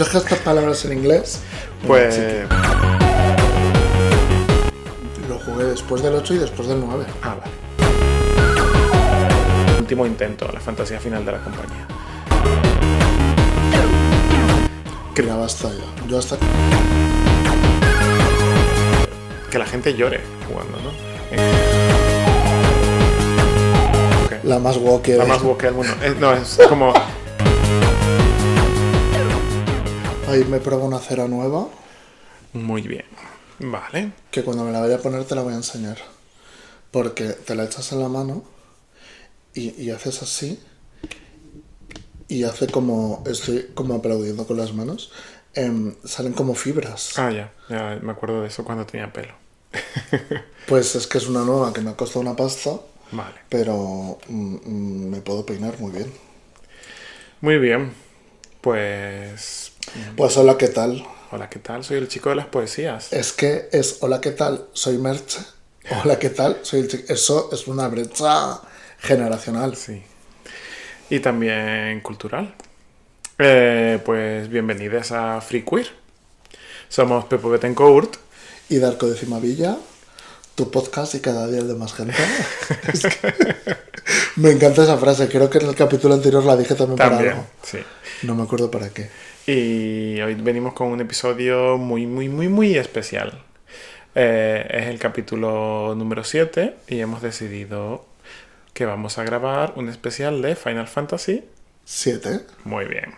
Deja estas palabras en inglés. Pues... Lo jugué después del 8 y después del 9. Ah, vale. Último intento, la fantasía final de la compañía. Que ya basta ya. Yo hasta... Que la gente llore jugando, ¿no? Okay. La más woke. La más woke del mundo. No, es como... Ahí me pruebo una cera nueva. Muy bien. Vale. Que cuando me la vaya a poner te la voy a enseñar. Porque te la echas en la mano y haces así. Y hace como... Estoy como aplaudiendo con las manos. Salen como fibras. Ah, ya me acuerdo de eso cuando tenía pelo. Pues es que es una nueva que me ha costado una pasta. Vale. Pero me puedo peinar muy bien. Muy bien. Pues hola, ¿qué tal? Hola, ¿qué tal? Soy el chico de las poesías. Es que es hola, ¿qué tal? Soy Merche. Hola, ¿qué tal? Soy el chico. Eso es una brecha generacional. Sí. Y también cultural. Pues bienvenidos a Free Queer. Somos Pepo Betancourt y Darko de Cimavilla, tu podcast y cada día el de más gente. Es que me encanta esa frase, creo que en el capítulo anterior la dije también para algo. Sí. No me acuerdo para qué. Y hoy venimos con un episodio muy especial. Es el capítulo número 7 y hemos decidido que vamos a grabar un especial de Final Fantasy 7. Muy bien.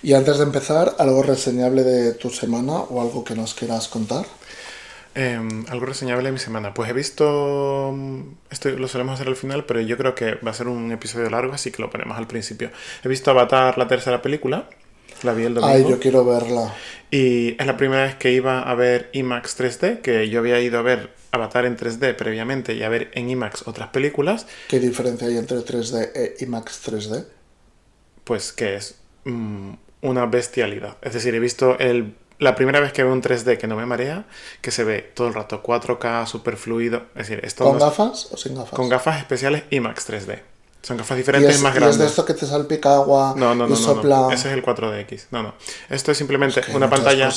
Y antes de empezar, ¿algo reseñable de tu semana o algo que nos quieras contar? Algo reseñable de mi semana. Pues he visto... Esto lo solemos hacer al final, pero yo creo que va a ser un episodio largo, así que lo ponemos al principio. He visto Avatar, la tercera película. La vi el domingo. Ay, yo quiero verla. Y es la primera vez que iba a ver IMAX 3D, que yo había ido a ver Avatar en 3D previamente y a ver en IMAX otras películas. ¿Qué diferencia hay entre 3D e IMAX 3D? Pues que es una bestialidad. Es decir, he visto la primera vez que veo un 3D que no me marea, que se ve todo el rato 4K, super fluido. Es decir, esto ¿Con gafas o sin gafas? Con gafas especiales IMAX 3D. Son gafas diferentes y más grandes. ¿Y es de esto que te salpica agua y sopla? No. Ese es el 4DX. No. Esto es simplemente una pantalla...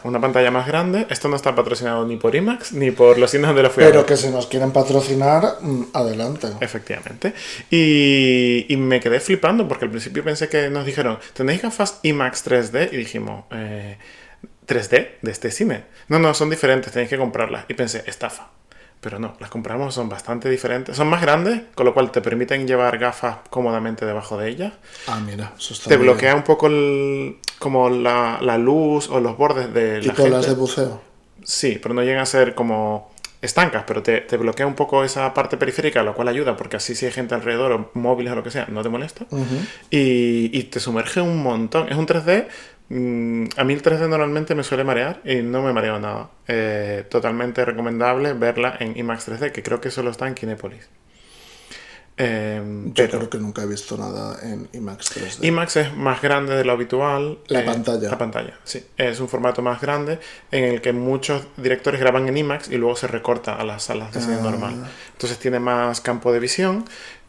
una pantalla más grande. Esto no está patrocinado ni por IMAX ni por los cines donde lo fui a ver. Pero que si nos quieren patrocinar, adelante. Efectivamente. Y me quedé flipando porque al principio pensé que nos dijeron, ¿tenéis gafas IMAX 3D? Y dijimos, ¿3D de este cine? No, son diferentes, tenéis que comprarlas. Y pensé, estafa. Pero no, las compramos, son bastante diferentes. Son más grandes, con lo cual te permiten llevar gafas cómodamente debajo de ellas. Ah, mira, eso está te bien. Bloquea un poco como la luz o los bordes de la ¿Tipo las de buceo? Sí, pero no llegan a ser como estancas, pero te bloquea un poco esa parte periférica, lo cual ayuda, porque así si hay gente alrededor o móviles o lo que sea, no te molesta. Uh-huh. Y te sumerge un montón. Es un 3D... A mí el 3D normalmente me suele marear y no me mareo nada. Totalmente recomendable verla en IMAX 3D, que creo que solo está en Kinépolis. Yo creo que nunca he visto nada en IMAX 3D. IMAX es más grande de lo habitual. La pantalla. La pantalla, sí. Es un formato más grande en el que muchos directores graban en IMAX y luego se recorta a las salas de cine normal. Entonces tiene más campo de visión.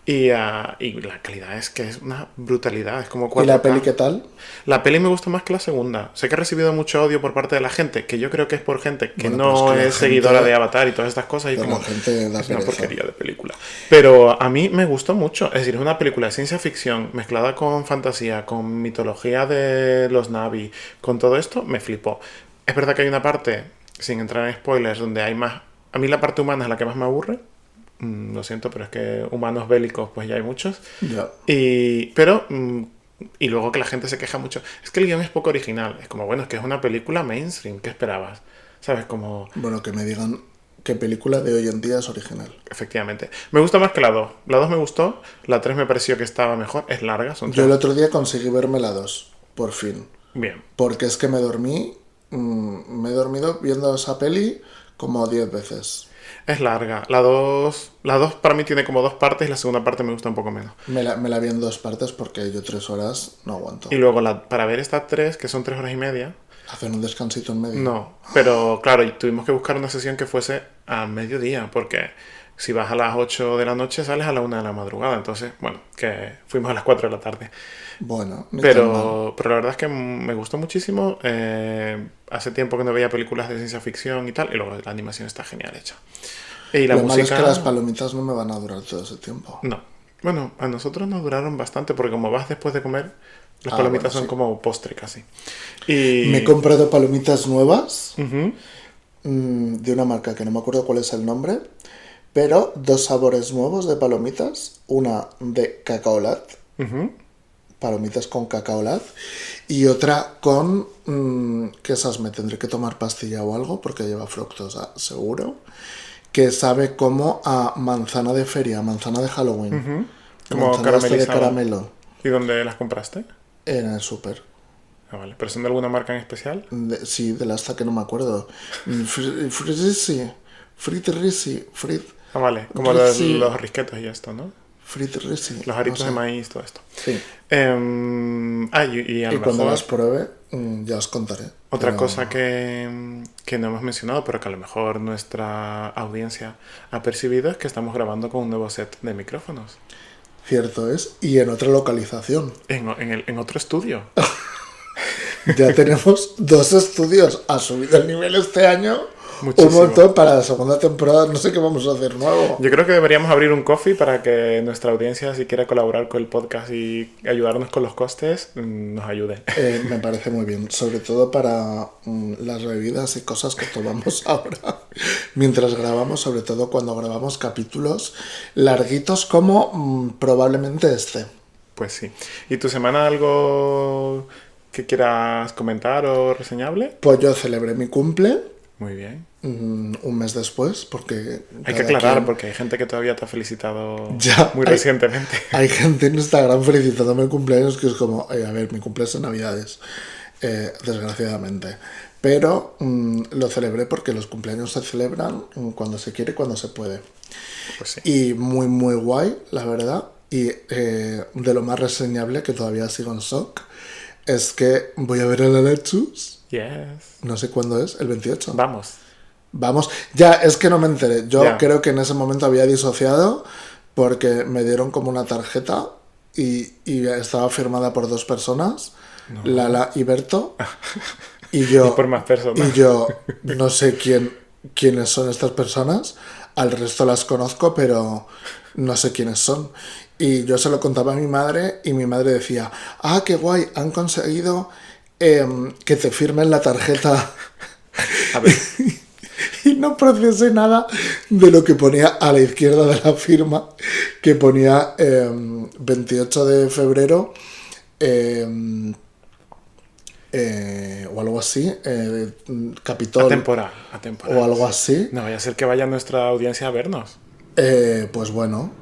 Y la calidad es que es una brutalidad, es como 4K. ¿Y la peli qué tal? La peli me gusta más que la segunda. Sé que ha recibido mucho odio por parte de la gente, que yo creo que es por gente que no es seguidora de Avatar y todas estas cosas. Y como, la gente da es una porquería de película. Pero a mí me gustó mucho. Es decir, es una película de ciencia ficción mezclada con fantasía, con mitología de los Na'vi, con todo esto, me flipó. Es verdad que hay una parte, sin entrar en spoilers, donde hay más... A mí la parte humana es la que más me aburre. Lo siento, pero es que humanos bélicos pues ya hay muchos. Yeah. Y luego que la gente se queja mucho. Es que el guión es poco original. Es como, bueno, es que es una película mainstream. ¿Qué esperabas? ¿Sabes? Como... Bueno, que me digan qué película de hoy en día es original. Efectivamente. Me gusta más que la 2. La 2 me gustó. La 3 me pareció que estaba mejor. Es larga. Yo el otro día conseguí verme la 2. Por fin. Bien. Porque es que me dormí. Me he dormido viendo esa peli como 10 veces. Es larga. La 2 para mí tiene como 2 partes y la segunda parte me gusta un poco menos. Me la vi en 2 partes porque yo 3 horas no aguanto. Y luego para ver estas 3, que son 3 horas y media... ¿Hacer un descansito en medio? No, pero claro, tuvimos que buscar una sesión que fuese a mediodía porque Si vas a las 8 de la noche, sales a la 1 de la madrugada. Entonces, bueno, que fuimos a las 4 de la tarde. Bueno, ni tan mal. Pero la verdad es que me gustó muchísimo. Hace tiempo que no veía películas de ciencia ficción y tal. Y luego la animación está genial hecha. Y la Lo malo es música... que las palomitas no me van a durar todo ese tiempo. No. Bueno, a nosotros nos duraron bastante porque como vas después de comer, las Ah, palomitas bueno, son sí. como postre casi. Me he Y... comprado palomitas nuevas Ujú, de una marca que no me acuerdo cuál es el nombre, pero dos sabores nuevos de palomitas. Una de cacaolat, ujú. palomitas con cacaolat, y otra con... que esas me tendré que tomar pastilla o algo porque lleva fructosa, seguro. Que sabe como a manzana de feria, manzana de Halloween. Como Manzana esta de caramelizada. caramelo ¿Y dónde las compraste? en el súper. Ah, vale. ¿Pero son de alguna marca en especial? Sí, de la esta que no me acuerdo. Fritrisi, Fritrisi, Ah, vale. Como Rizzi, los risquetos y esto, ¿no? Fritrisi, Los no aritos de sé. maíz, todo esto. Sí. Y a Y lo cuando mejor las pruebe, ya os contaré. otra Pero cosa que no hemos mencionado, pero que a lo mejor nuestra audiencia ha percibido es que estamos grabando con un nuevo set de micrófonos. cierto es. Y en otra localización. En otro estudio. Ya tenemos dos estudios. Ha subido el nivel este año. Un Muchísimo. montón para la segunda temporada. No sé qué vamos a hacer nuevo. Yo creo que deberíamos abrir un coffee para que nuestra audiencia, si quiere colaborar con el podcast y ayudarnos con los costes, nos ayude. Me parece muy bien, sobre todo para las bebidas y cosas que tomamos ahora mientras grabamos, sobre todo cuando grabamos capítulos larguitos como probablemente este. Pues sí. ¿Y tu semana algo que quieras comentar o reseñable? Pues yo celebré mi cumple Muy bien. un mes después, porque Hay que cada aclarar quien... porque hay gente que todavía te ha felicitado Ya, muy recientemente. hay gente en Instagram felicitándome el cumpleaños que es como, a ver, mi cumpleaños en Navidades, desgraciadamente. Pero lo celebré porque los cumpleaños se celebran cuando se quiere y cuando se puede. Pues sí. Y muy, muy guay, la verdad. Y de lo más reseñable, que todavía sigo en shock, es que voy a ver a la Chus. Yes. No sé cuándo es, el 28. Vamos. Vamos, ya, es que no me enteré. Yo Ya. creo que en ese momento había disociado porque me dieron como una tarjeta y estaba firmada por dos personas, Lala y Berto. Y Y yo, por más personas. y yo no sé quiénes son estas personas. Al resto las conozco, pero no sé quiénes son. Y yo se lo contaba a mi madre y mi madre decía, ah, qué guay, han conseguido que te firmen la tarjeta. A ver. Y no procesé nada de lo que ponía a la izquierda de la firma, que ponía 28 de febrero o algo así, Capitol Atemporal. Atemporal. o algo así. No vaya a ser que vaya nuestra audiencia a vernos. Pues bueno,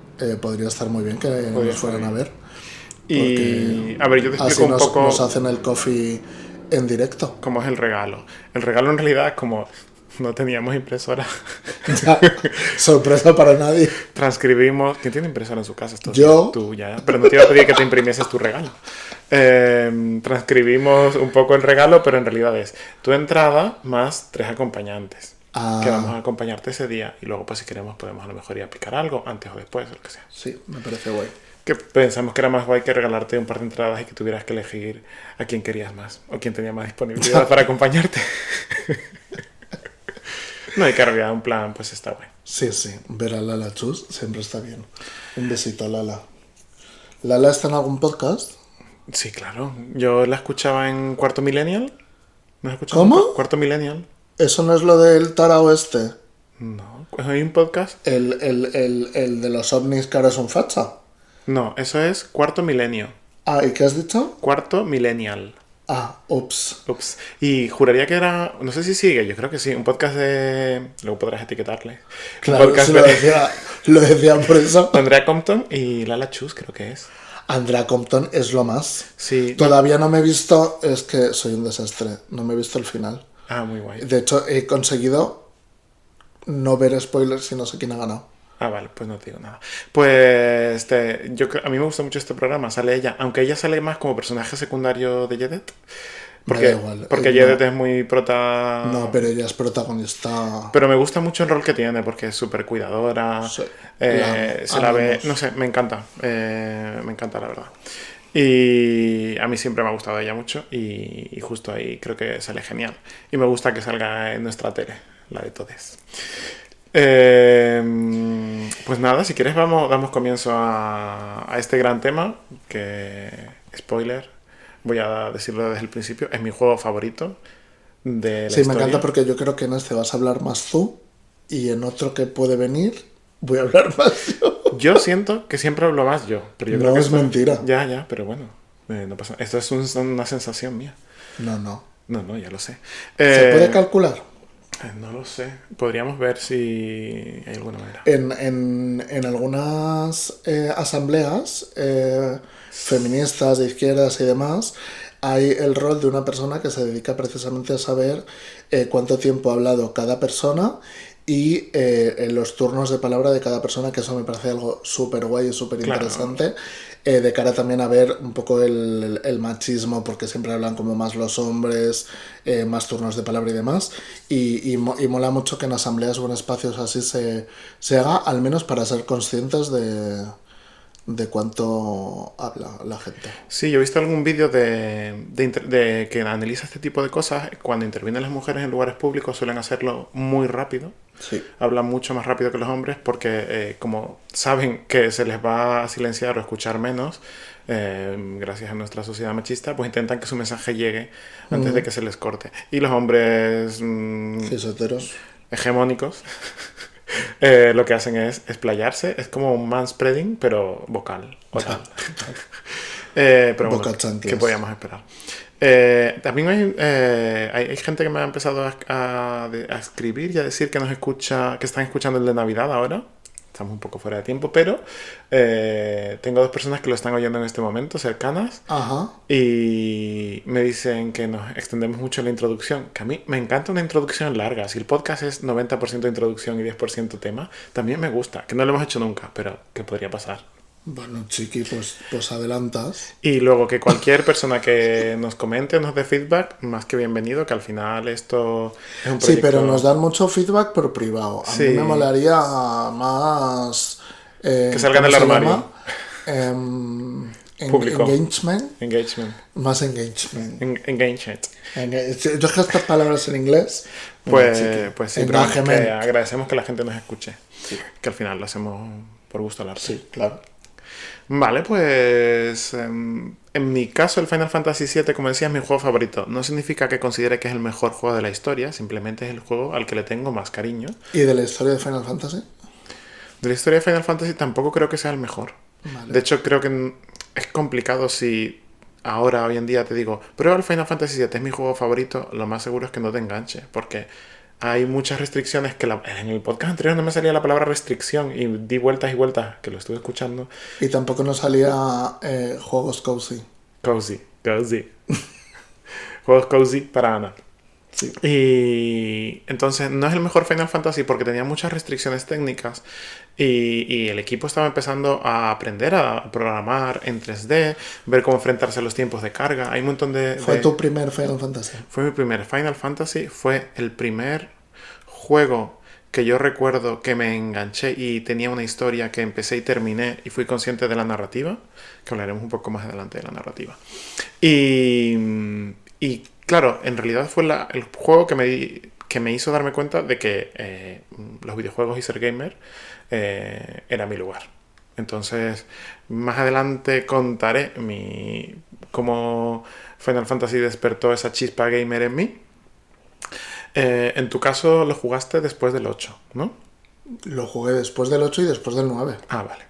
podría estar muy bien que Podría nos fueran estar a bien. ver, Y porque a ver, yo te explico así un poco nos hacen el coffee en directo. cómo es el regalo. El regalo en realidad es como no teníamos impresora. Ya, sorpresa para nadie. Transcribimos. ¿Quién tiene impresora en su casa? Esto sí, Yo. tú ya. Pero no te iba a pedir que te imprimieses tu regalo. Transcribimos un poco el regalo, pero en realidad es tu entrada más 3 acompañantes. Ah. Que vamos a acompañarte ese día. Y luego, pues si queremos, podemos a lo mejor ir a picar algo antes o después, o lo que sea. Sí, me parece guay. Que pensamos que era más guay que regalarte un par de entradas y que tuvieras que elegir a quién querías más o quién tenía más disponibilidad para acompañarte. No, y que en realidad un plan, pues está guay. Sí, sí, ver a Lala Chus siempre está bien. Un besito a Lala. ¿Lala está en algún podcast? Sí, claro. Yo la escuchaba en Cuarto Millennial. ¿No has escuchado? ¿Cómo? Cuarto Millennial. ¿Eso no es lo del Tarao este? No. ¿Hay un podcast? El de los ovnis que ahora es un facha. No, eso es Cuarto Milenio. Ah, ¿y qué has dicho? Cuarto Millennial. Ah, ups. Ups. Y juraría que era, no sé si sigue, yo creo que sí, un podcast de... Luego podrás etiquetarle. Un Claro, podcast sí, de lo decía por eso. Andrea Compton y Lala Chus, creo que es. Andrea Compton es lo más. Sí. Todavía no me he visto, es que soy un desastre, no me he visto el final. Ah, muy guay. De hecho, he conseguido no ver spoilers y no sé quién ha ganado. Ah, vale, pues no te digo nada. Pues a mí me gusta mucho este programa, sale ella, aunque ella sale más como personaje secundario de Jedet. Me da igual. Porque Jedet es muy prota... No, pero ella es protagonista. Pero me gusta mucho el rol que tiene porque es súper cuidadora. Sí, Se la ve... amamos. No sé, me encanta. Me encanta, la verdad. Y a mí siempre me ha gustado ella mucho y justo ahí creo que sale genial. Y me gusta que salga en nuestra tele, la de Todes. Pues nada, si quieres damos comienzo a este gran tema, que, spoiler, voy a decirlo desde el principio, es mi juego favorito de la Sí, me historia. encanta porque yo creo que en este vas a hablar más tú y en otro que puede venir voy a hablar más yo. Yo siento que siempre hablo más yo, pero yo creo No, que es mentira. Ya, pero bueno, no pasa. Esto es una sensación mía. No. No, ya lo sé. ¿Se puede calcular? No lo sé. Podríamos ver si hay alguna manera. En algunas asambleas feministas, de izquierdas y demás, hay el rol de una persona que se dedica precisamente a saber cuánto tiempo ha hablado cada persona y en los turnos de palabra de cada persona, que eso me parece algo súper guay y súper interesante. De cara también a ver un poco el machismo, porque siempre hablan como más los hombres, más turnos de palabra y demás. Y mola mucho que en asambleas o en espacios así se haga, al menos para ser conscientes de cuánto habla la gente. Sí, yo he visto algún vídeo de que analiza este tipo de cosas. Cuando intervienen las mujeres en lugares públicos suelen hacerlo muy rápido. Sí. Hablan mucho más rápido que los hombres porque como saben que se les va a silenciar o escuchar menos, gracias a nuestra sociedad machista, pues intentan que su mensaje llegue antes de que se les corte. Y los hombres Cisoteros. hegemónicos lo que hacen es explayarse. Es como un manspreading, pero vocal. Oral. Pero bueno, Boca chanclas. ¿qué podíamos esperar? También hay gente que me ha empezado a escribir y a decir que nos escucha, que están escuchando el de Navidad ahora. Estamos un poco fuera de tiempo, pero tengo 2 personas que lo están oyendo en este momento, cercanas. Ajá. Y me dicen que nos extendemos mucho en la introducción, que a mí me encanta una introducción larga. Si el podcast es 90% introducción y 10% tema, también me gusta, que no lo hemos hecho nunca, pero que podría pasar. Bueno, chiqui, pues adelantas. Y luego que cualquier persona que nos comente, nos dé feedback, más que bienvenido, que al final esto es un proyecto... Sí, pero nos dan mucho feedback por privado. A Sí. mí me molaría más... Que salgan ¿cómo del se armario. llama? Público. Engagement. Más engagement. Engagement. Yo es que estas palabras en inglés... Pues sí, pero vamos, Engagement. que agradecemos que la gente nos escuche. Sí. Que al final lo hacemos por gusto al arte. Sí, claro. Vale, pues en mi caso el Final Fantasy VII, como decía, es mi juego favorito. No significa que considere que es el mejor juego de la historia, simplemente es el juego al que le tengo más cariño. ¿Y de la historia de Final Fantasy? De la historia de Final Fantasy tampoco creo que sea el mejor. Vale. De hecho, creo que es complicado si ahora, hoy en día, te digo, prueba el Final Fantasy VII, es mi juego favorito, lo más seguro es que no te enganche, porque hay muchas restricciones que en el podcast anterior no me salía la palabra restricción y di vueltas y vueltas, que lo estuve escuchando. Y tampoco nos salía juegos cozy. Cozy. Juegos cozy para Ana. Sí. Y entonces no es el mejor Final Fantasy porque tenía muchas restricciones técnicas y el equipo estaba empezando a aprender a programar en 3D, ver cómo enfrentarse a los tiempos de carga. Hay un montón ¿Fue tu primer Final Fantasy? Fue mi primer Final Fantasy, fue el primer juego que yo recuerdo que me enganché y tenía una historia que empecé y terminé y fui consciente de la narrativa, que hablaremos un poco más adelante de la narrativa. Y claro, en realidad fue el juego que me hizo darme cuenta de que los videojuegos y ser gamer era mi lugar. Entonces, más adelante contaré cómo Final Fantasy despertó esa chispa gamer en mí. En tu caso lo jugaste después del 8, ¿no? Lo jugué después del 8 y después del 9. Ah, vale.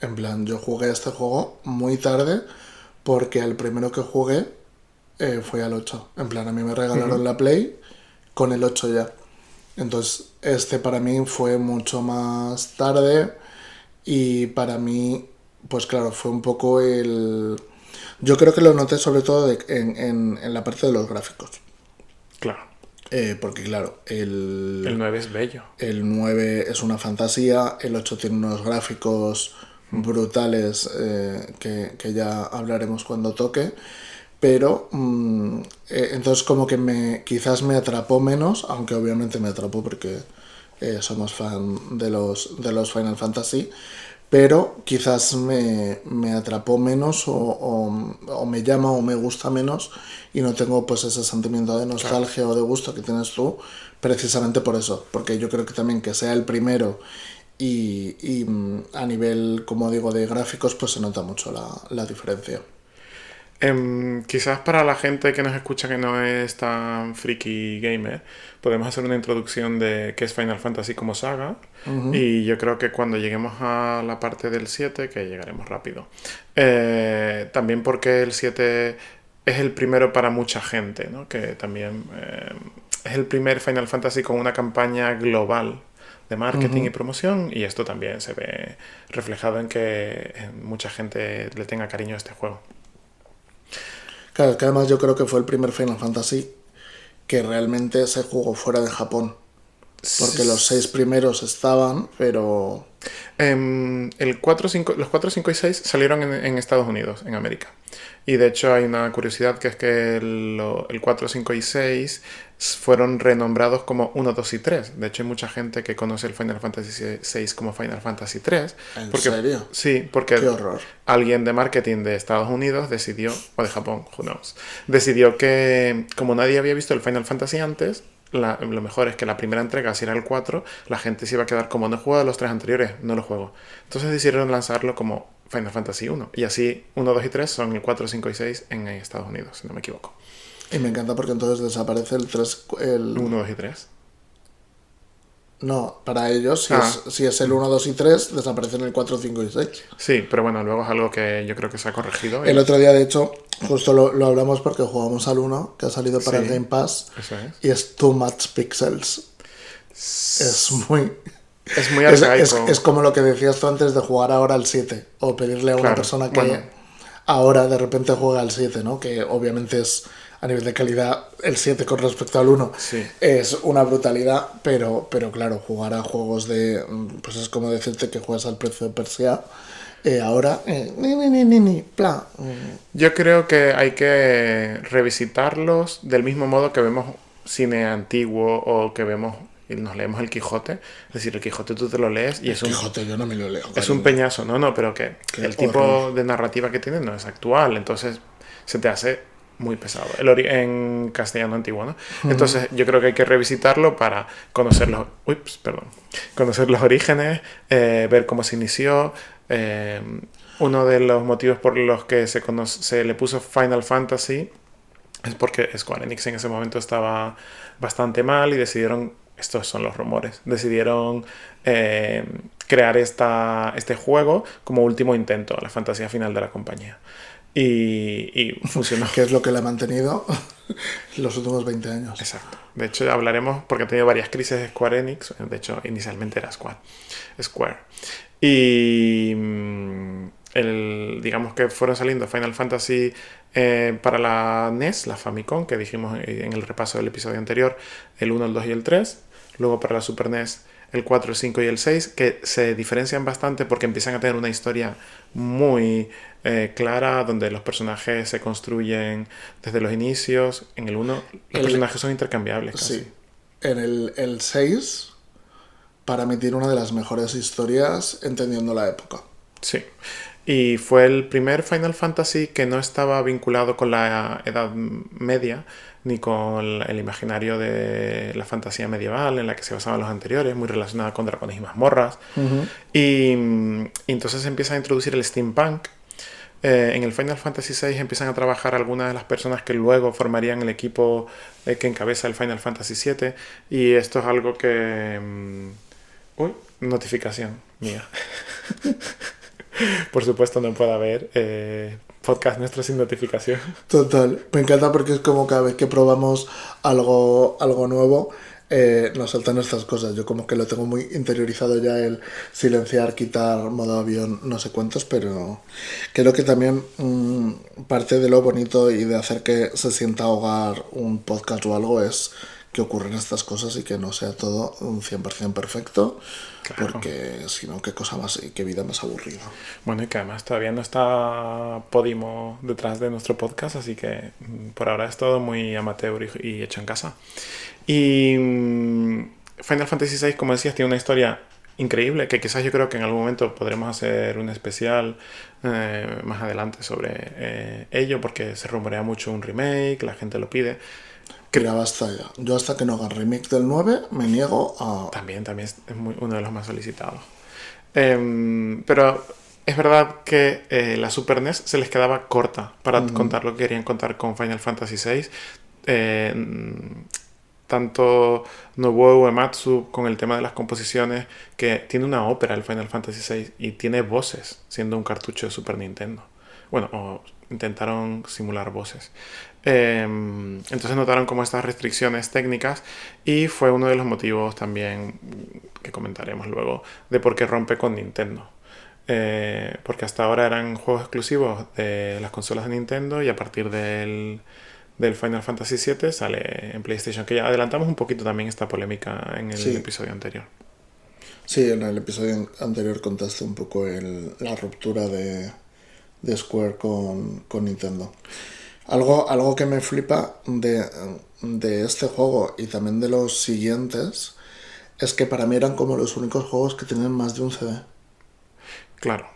En plan, yo jugué este juego muy tarde porque el primero que jugué fue al 8. En plan, a mí me regalaron la Play con el 8 ya. Entonces, este para mí fue mucho más tarde y para mí, pues claro, fue un poco el... Yo creo que lo noté sobre todo en la parte de los gráficos. Claro. Porque claro, El 9 es bello. el 9 es una fantasía, el 8 tiene unos gráficos brutales que ya hablaremos cuando toque, pero entonces como que quizás me atrapó menos, aunque obviamente me atrapó porque somos fan de los Final Fantasy, pero quizás me atrapó menos o me llama o me gusta menos y no tengo pues ese sentimiento de nostalgia o de gusto que tienes tú, precisamente por eso, porque yo creo que también que sea el primero y a nivel, como digo, de gráficos, pues se nota mucho la diferencia. Quizás para la gente que nos escucha que no es tan friki gamer, podemos hacer una introducción de qué es Final Fantasy como saga. Y yo creo que cuando lleguemos a la parte del 7, que llegaremos rápido, también porque el 7 es el primero para mucha gente, ¿no? Que también es el primer Final Fantasy con una campaña global de marketing y promoción, y esto también se ve reflejado en que mucha gente le tenga cariño a este juego. Claro, que además yo creo que fue el primer Final Fantasy que realmente se jugó fuera de Japón. Porque los 6 primeros estaban, pero... Los 4, 5 y 6 salieron en Estados Unidos, en América. Y de hecho hay una curiosidad que es que el 4, 5 y 6 fueron renombrados como 1, 2 y 3. De hecho hay mucha gente que conoce el Final Fantasy 6 como Final Fantasy 3. ¿En serio? Sí, porque Qué horror. alguien de marketing de Estados Unidos decidió, o de Japón, who knows, decidió que como nadie había visto el Final Fantasy antes, lo mejor es que la primera entrega, si era el 4, la gente se iba a quedar como no he jugado los 3 anteriores, no lo juego. Entonces decidieron lanzarlo como Final Fantasy 1. Y así 1, 2 y 3 son el 4, 5 y 6 en Estados Unidos, si no me equivoco. Y me encanta porque entonces desaparece el 3... 1, 2 y 3. No, para ellos, si es el 1, 2 y 3, desaparecen el 4, 5 y 6. Sí, pero bueno, luego es algo que yo creo que se ha corregido. El otro día, de hecho, justo lo hablamos porque jugamos al 1, que ha salido para el Game Pass, eso es. y es too much pixels. Es muy... Es muy arcaico. Es como lo que decías tú antes de jugar ahora al 7, o pedirle a una persona que ahora de repente juega al 7, ¿no? Que obviamente es... A nivel de calidad, el 7 con respecto al 1 es una brutalidad, pero claro, jugar a juegos de... Pues es como decirte que juegas al precio de Persia. Ahora... Bla. Yo creo que hay que revisitarlos del mismo modo que vemos cine antiguo o que vemos y nos leemos el Quijote. Es decir, el Quijote tú te lo lees y el Quijote yo no me lo leo. Es un peñazo, no, pero que el tipo de narrativa que tiene no es actual, entonces se te hace muy pesado, en castellano antiguo, ¿no? Entonces yo creo que hay que revisitarlo para conocer conocer los orígenes, ver cómo se inició. Uno de los motivos por los que se le puso Final Fantasy es porque Square Enix en ese momento estaba bastante mal y decidieron, estos son los rumores, decidieron crear este juego como último intento, la fantasía final de la compañía. Y funcionó. Que es lo que le ha mantenido los últimos 20 años. Exacto. De hecho, hablaremos porque ha tenido varias crisis de Square Enix. De hecho, inicialmente era Square. Y digamos que fueron saliendo Final Fantasy para la NES, la Famicom, que dijimos en el repaso del episodio anterior, el 1, el 2 y el 3. Luego para la Super NES, el 4, el 5 y el 6, que se diferencian bastante porque empiezan a tener una historia muy clara, donde los personajes se construyen desde los inicios. En el 1 los personajes son intercambiables casi. Sí. En el 6, para mí tiene una de las mejores historias entendiendo la época. Sí. Y fue el primer Final Fantasy que no estaba vinculado con la Edad Media ni con el imaginario de la fantasía medieval en la que se basaban los anteriores, muy relacionada con dragones y mazmorras. Y entonces se empieza a introducir el steampunk. En el Final Fantasy VI empiezan a trabajar algunas de las personas que luego formarían el equipo que encabeza el Final Fantasy VII. Y esto es algo que... notificación mía. Por supuesto no puede haber podcast nuestro sin notificación. Total, me encanta porque es como cada vez que probamos algo nuevo nos saltan estas cosas. Yo como que lo tengo muy interiorizado ya, el silenciar, quitar, modo avión, no sé cuántos, pero creo que también parte de lo bonito y de hacer que se sienta hogar un podcast o algo es que ocurren estas cosas y que no sea todo un 100% perfecto, Claro. porque si no, qué cosa más y qué vida más aburrida. Bueno, y que además todavía no está Podimo detrás de nuestro podcast, así que por ahora es todo muy amateur y hecho en casa. Y Final Fantasy VI, como decías, tiene una historia increíble que quizás yo creo que en algún momento podremos hacer un especial más adelante sobre ello, porque se rumorea mucho un remake, la gente lo pide. Mira, basta ya. Yo hasta que no haga remake del 9 me niego a... También es uno de los más solicitados. Pero es verdad que la Super NES se les quedaba corta para contar lo que querían contar con Final Fantasy VI. Tanto Nobuo Uematsu con el tema de las composiciones, que tiene una ópera el Final Fantasy VI y tiene voces, siendo un cartucho de Super Nintendo. Bueno, o intentaron simular voces. Entonces notaron como estas restricciones técnicas y fue uno de los motivos también que comentaremos luego de por qué rompe con Nintendo. Porque hasta ahora eran juegos exclusivos de las consolas de Nintendo y a partir del Final Fantasy VII sale en PlayStation, que ya adelantamos un poquito también esta polémica en el episodio anterior. Sí, en el episodio anterior contaste un poco la ruptura de Square con Nintendo. Algo que me flipa de este juego y también de los siguientes es que para mí eran como los únicos juegos que tenían más de un CD. Claro.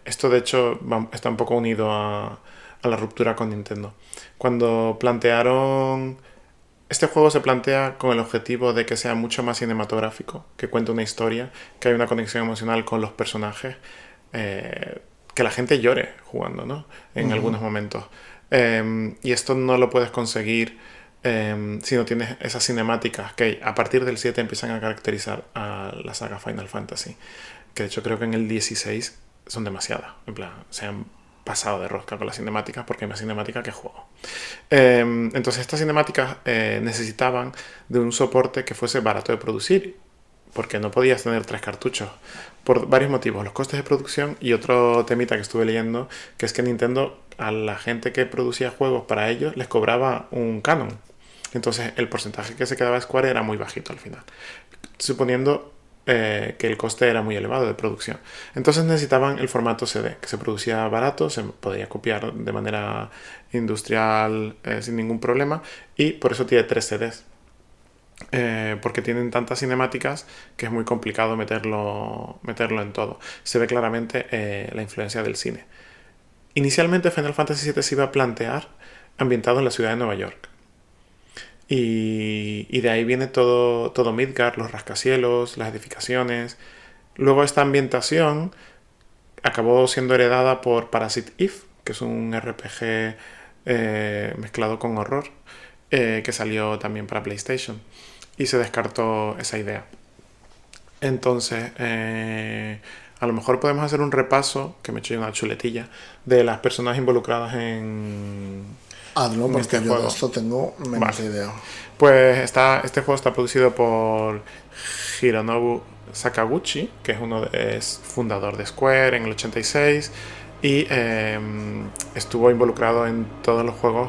Esto de hecho está un poco unido a la ruptura con Nintendo. Cuando plantearon... Este juego se plantea con el objetivo de que sea mucho más cinematográfico, que cuente una historia, que haya una conexión emocional con los personajes, que la gente llore jugando, ¿no? En algunos momentos. Y esto no lo puedes conseguir si no tienes esas cinemáticas que a partir del 7 empiezan a caracterizar a la saga Final Fantasy. Que de hecho creo que en el 16 son demasiadas. En plan, se han pasado de rosca con las cinemáticas porque hay más cinemática que juego. Entonces estas cinemáticas necesitaban de un soporte que fuese barato de producir, porque no podías tener 3 cartuchos por varios motivos, los costes de producción y otro temita que estuve leyendo, que es que Nintendo a la gente que producía juegos para ellos les cobraba un canon. Entonces el porcentaje que se quedaba Square era muy bajito al final, suponiendo que el coste era muy elevado de producción. Entonces necesitaban el formato CD, que se producía barato, se podía copiar de manera industrial sin ningún problema, y por eso tiene 3 CDs. Porque tienen tantas cinemáticas que es muy complicado meterlo en todo. Se ve claramente la influencia del cine. Inicialmente Final Fantasy VII se iba a plantear ambientado en la ciudad de Nueva York. Y de ahí viene todo Midgard, los rascacielos, las edificaciones. Luego esta ambientación acabó siendo heredada por Parasite Eve, que es un RPG mezclado con horror, que salió también para PlayStation. Y se descartó esa idea. Entonces, a lo mejor podemos hacer un repaso, que me he hecho una chuletilla, de las personas involucradas en Hazlo, porque este yo juego. de esto tengo menos idea. Pues este juego está producido por Hironobu Sakaguchi, que es fundador de Square en el 86 y estuvo involucrado en todos los juegos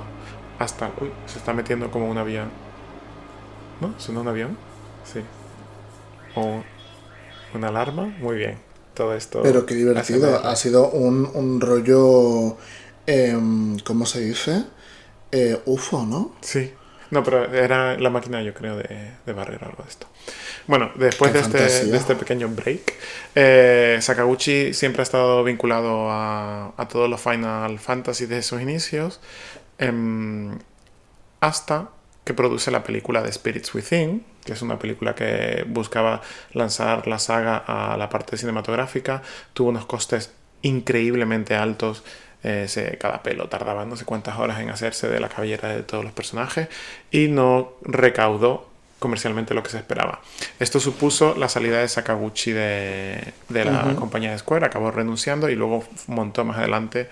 hasta... Uy, se está metiendo como un avión. ¿No? ¿Suena un avión? Sí. O una alarma. Muy bien. Todo esto... Pero qué divertido. Ha sido un rollo... ¿cómo se dice? UFO, ¿no? Sí. No, pero era la máquina, yo creo, de barrer algo de esto. Bueno, después de este pequeño break, Sakaguchi siempre ha estado vinculado a todos los Final Fantasy desde sus inicios, hasta que produce la película de Spirits Within, que es una película que buscaba lanzar la saga a la parte cinematográfica. Tuvo unos costes increíblemente altos. Cada pelo tardaba no sé cuántas horas en hacerse de la cabellera de todos los personajes y no recaudó comercialmente lo que se esperaba. Esto supuso la salida de Sakaguchi de la compañía de Square, acabó renunciando y luego montó más adelante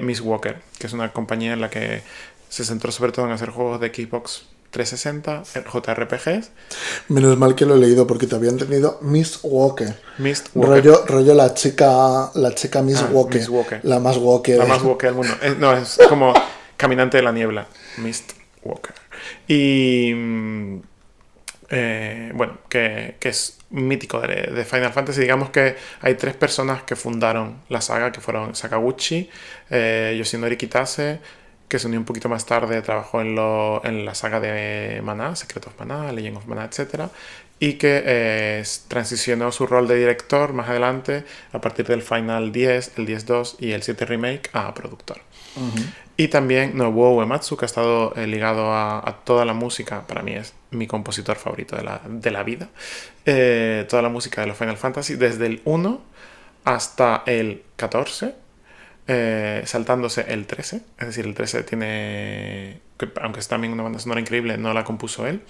Miss Walker, que es una compañía en la que se centró sobre todo en hacer juegos de Xbox 360, JRPGs. Menos mal que lo he leído porque te había entendido Miss Walker. Miss Walker. Rollo la chica Miss Walker. Miss Walker. La más Walker. La más Walker del mundo. No, es como Caminante de la Niebla. Miss Walker. Y bueno, que es mítico de Final Fantasy. Digamos que hay 3 personas que fundaron la saga, que fueron Sakaguchi, Yoshinori Kitase, que se unió un poquito más tarde, trabajó en la saga de Maná, Secret of Maná, Legend of Maná, etc. Y que transicionó su rol de director más adelante, a partir del Final 10, el 10-2 y el 7 Remake, a productor. Ujú. Y también Nobuo Uematsu, que ha estado ligado a toda la música, para mí es mi compositor favorito de la vida. Toda la música de los Final Fantasy, desde el 1 hasta el 14, saltándose el 13. Es decir, el 13 tiene, aunque es también una banda sonora increíble, no la compuso él.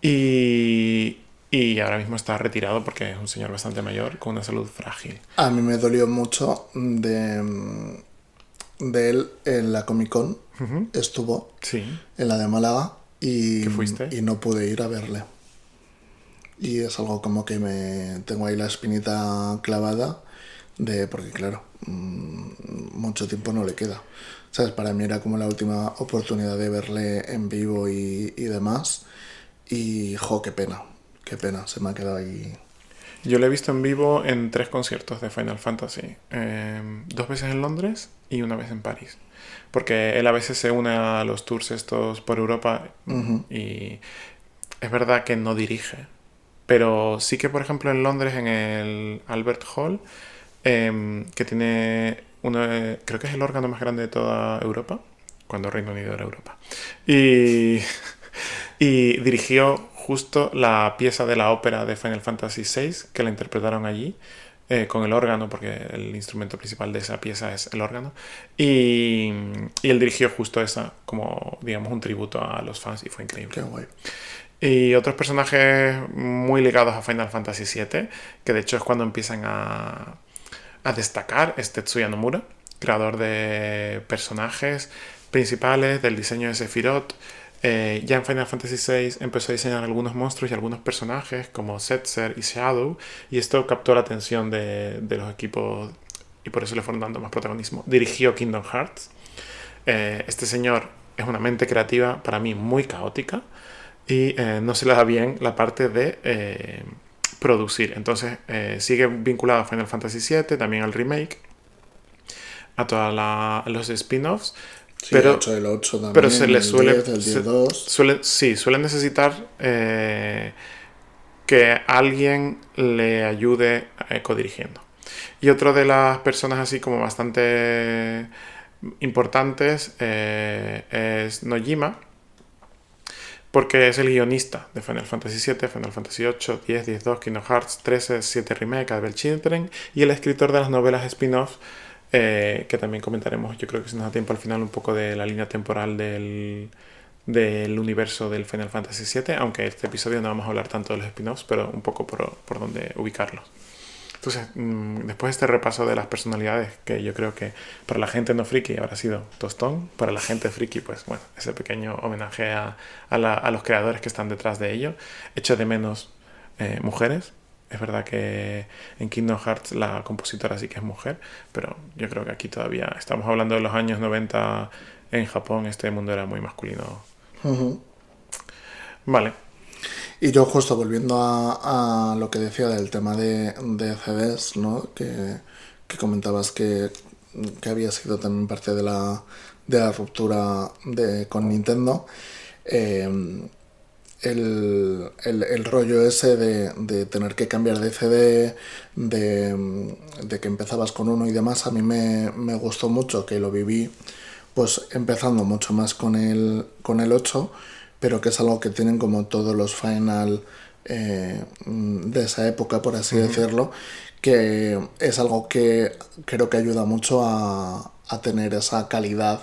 Y ahora mismo está retirado porque es un señor bastante mayor con una salud frágil. A mí me dolió mucho de él en la Comic Con. Ujú. Estuvo Sí. en la de Málaga ¿Qué fuiste? y no pude ir a verle. Y es algo como que me tengo ahí la espinita clavada porque claro, mucho tiempo no le queda. ¿Sabes? Para mí era como la última oportunidad de verle en vivo y demás. Y, qué pena, se me ha quedado ahí. Yo lo he visto en vivo en 3 conciertos de Final Fantasy. 2 veces en Londres y una vez en París. Porque él a veces se une a los tours estos por Europa Ujú. y es verdad que no dirige. Pero sí que, por ejemplo, en Londres, en el Albert Hall, que tiene creo que es el órgano más grande de toda Europa, cuando Reino Unido era Europa. Y, y dirigió justo la pieza de la ópera de Final Fantasy VI, que la interpretaron allí, con el órgano, porque el instrumento principal de esa pieza es el órgano. Y él dirigió justo esa, como, digamos, un tributo a los fans, y fue increíble. Qué guay. Y otros personajes muy ligados a Final Fantasy VII, que de hecho es cuando empiezan a destacar, es Tetsuya Nomura, creador de personajes principales, del diseño de Sephiroth. Ya en Final Fantasy VI empezó a diseñar algunos monstruos y algunos personajes como Setzer y Shadow, y esto captó la atención de los equipos y por eso le fueron dando más protagonismo. Dirigió Kingdom Hearts. Este señor es una mente creativa, para mí muy caótica, y no se le da bien la parte de producir. Entonces sigue vinculado a Final Fantasy VII, también al remake, a todos los spin-offs, Sí, ha pero, hecho el 8 pero se también, le el 10, el 10-2. suele necesitar que alguien le ayude codirigiendo. Y otro de las personas así como bastante importantes es Nojima, porque es el guionista de Final Fantasy VII, Final Fantasy VIII, 10, 10-2, Kingdom Hearts 13, 7 Remake, Advent Children, y el escritor de las novelas spin-off, que también comentaremos, yo creo que si nos da tiempo al final, un poco de la línea temporal del universo del Final Fantasy VII, aunque este episodio no vamos a hablar tanto de los spin-offs, pero un poco por dónde ubicarlos. Entonces, después de este repaso de las personalidades, que yo creo que para la gente no friki habrá sido tostón, para la gente friki, pues bueno, ese pequeño homenaje a los creadores que están detrás de ello. Echo de menos mujeres. Es verdad que en Kingdom Hearts la compositora sí que es mujer, pero yo creo que aquí todavía estamos hablando de los años 90 en Japón, este mundo era muy masculino. Ujú. Vale. Y yo justo volviendo a lo que decía del tema de CDs, ¿no? Que comentabas que había sido también parte de la ruptura con Nintendo. eh, el rollo ese de tener que cambiar de CD, de que empezabas con uno y demás, a mí me gustó mucho, que lo viví pues empezando mucho más con el 8, pero que es algo que tienen como todos los Final de esa época, por así decirlo, que es algo que creo que ayuda mucho a tener esa calidad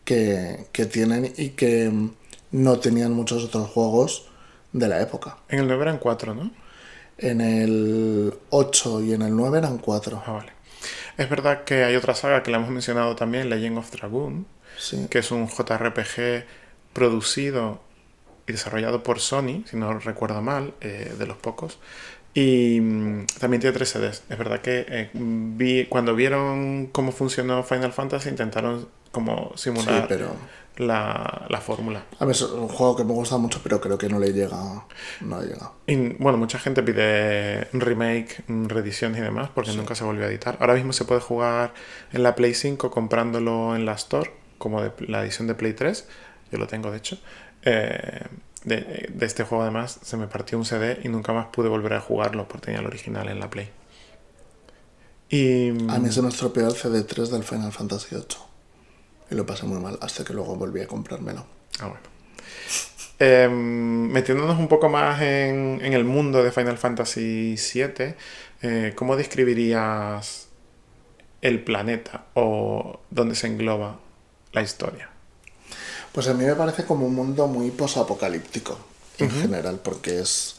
que tienen y que no tenían muchos otros juegos de la época. En el 9 eran 4, ¿no? En el 8 y en el 9 eran 4. Ah, vale. Es verdad que hay otra saga que la hemos mencionado también, Legend of Dragoon, Sí. que es un JRPG producido y desarrollado por Sony, si no recuerdo mal, de los pocos, Y también tiene 3 CDs. Es verdad que cuando vieron cómo funcionó Final Fantasy intentaron como Sí, simular pero la fórmula. a mí es un juego que me gusta mucho, pero creo que no le llega. No le llega. Y bueno, mucha gente pide remake, reediciones y demás porque Sí. nunca se volvió a editar. Ahora mismo se puede jugar en la Play 5 comprándolo en la Store, como de la edición de Play 3. Yo lo tengo, de hecho. Eh, de este juego, además, se me partió un CD y nunca más pude volver a jugarlo porque tenía el original en la Play. Y. A mí se me estropeó el CD3 del Final Fantasy VIII. Y lo pasé muy mal hasta que luego volví a comprármelo. Ah, bueno. Metiéndonos un poco más en el mundo de Final Fantasy VII, ¿cómo describirías el planeta o dónde se engloba la historia? Pues a mí me parece como un mundo muy posapocalíptico en general, porque es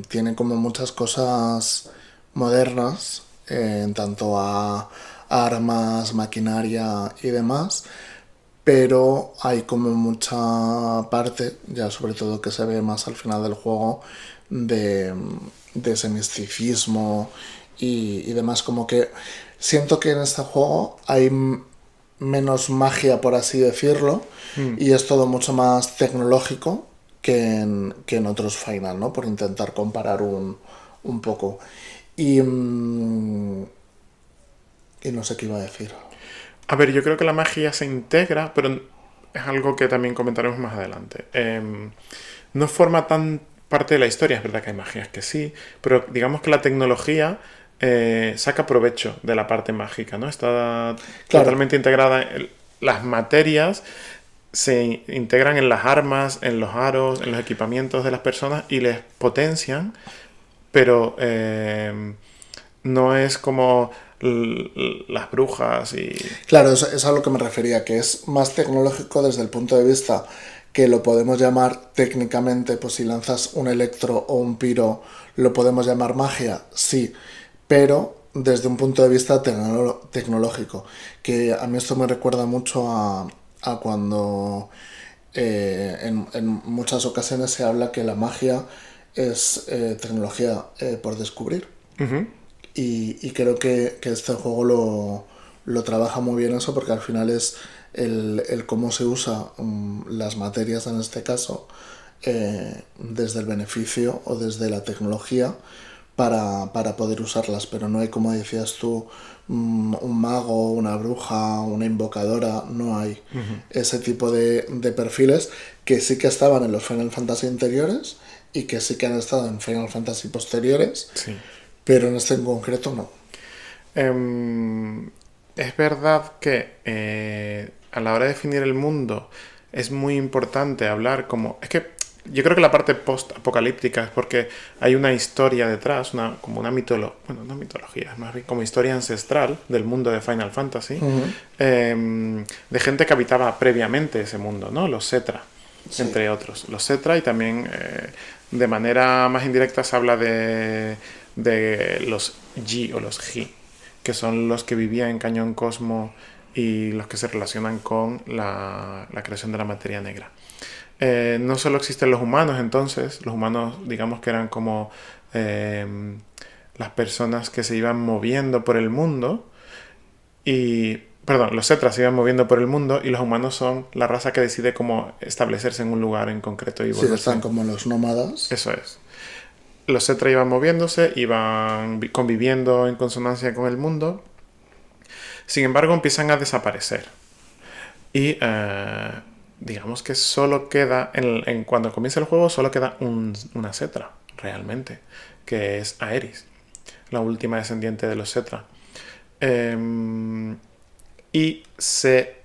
tiene como muchas cosas modernas en tanto a armas, maquinaria y demás, pero hay como mucha parte, ya sobre todo que se ve más al final del juego, de, de ese misticismo y demás, como que siento que en este juego hay menos magia, por así decirlo, y es todo mucho más tecnológico que en otros Final, ¿no? Por intentar comparar un poco. Y, y no sé qué iba a decir. A ver, yo creo que la magia se integra, pero es algo que también comentaremos más adelante. No forma tan parte de la historia, es verdad que hay magias que sí, pero digamos que la tecnología saca provecho de la parte mágica, ¿no? Está Claro, totalmente integrada. Las materias se integran en las armas, en los aros, en los equipamientos de las personas y les potencian, pero no es como las brujas y. claro, es a lo que me refería, que es más tecnológico desde el punto de vista que lo podemos llamar técnicamente, pues si lanzas un electro o un piro, lo podemos llamar magia, sí, pero desde un punto de vista tecnológico, que a mí esto me recuerda mucho a cuando en muchas ocasiones se habla que la magia es tecnología por descubrir. Ujú. Y creo que este juego lo trabaja muy bien eso porque al final es el cómo se usa las materias en este caso desde el beneficio o desde la tecnología para poder usarlas, pero no hay, como decías tú, un mago, una bruja, una invocadora, no hay ese tipo de perfiles que sí que estaban en los Final Fantasy anteriores y que sí que han estado en Final Fantasy posteriores, Sí. pero en este en concreto no. Em, es verdad que a la hora de definir el mundo es muy importante hablar como. Es que yo creo que la parte post-apocalíptica es porque hay una historia detrás, como una mitología. Bueno, no mitología, es más bien como historia ancestral del mundo de Final Fantasy, de gente que habitaba previamente ese mundo, ¿no? Los Cetra, Sí. entre otros. Los Cetra y también de manera más indirecta se habla de los G o los G, que son los que vivían en Cañón Cosmo y los que se relacionan con la creación de la materia negra. No solo existen los humanos, entonces, los humanos digamos que eran como eh, las personas que se iban moviendo por el mundo y. Perdón, los Cetras se iban moviendo por el mundo y los humanos son la raza que decide cómo establecerse en un lugar en concreto y Sí, volverse. están como los nómadas. Eso es. Los Cetra iban moviéndose, iban conviviendo en consonancia con el mundo. Sin embargo, empiezan a desaparecer. Y digamos que solo queda, cuando comienza el juego, solo queda una Cetra, realmente, que es Aeris, la última descendiente de los Cetra. Y se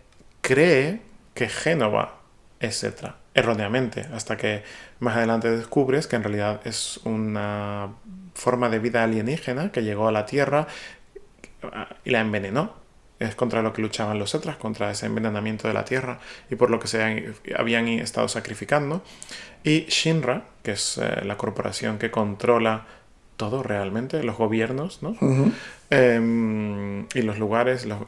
cree que Génova es Cetra, erróneamente, hasta que más adelante descubres que en realidad es una forma de vida alienígena que llegó a la Tierra y la envenenó. Es contra lo que luchaban los Cetras, contra ese envenenamiento de la Tierra y por lo que se habían estado sacrificando. Y Shinra, que es la corporación que controla todo realmente, los gobiernos, ¿no? Ujú. Y los lugares, los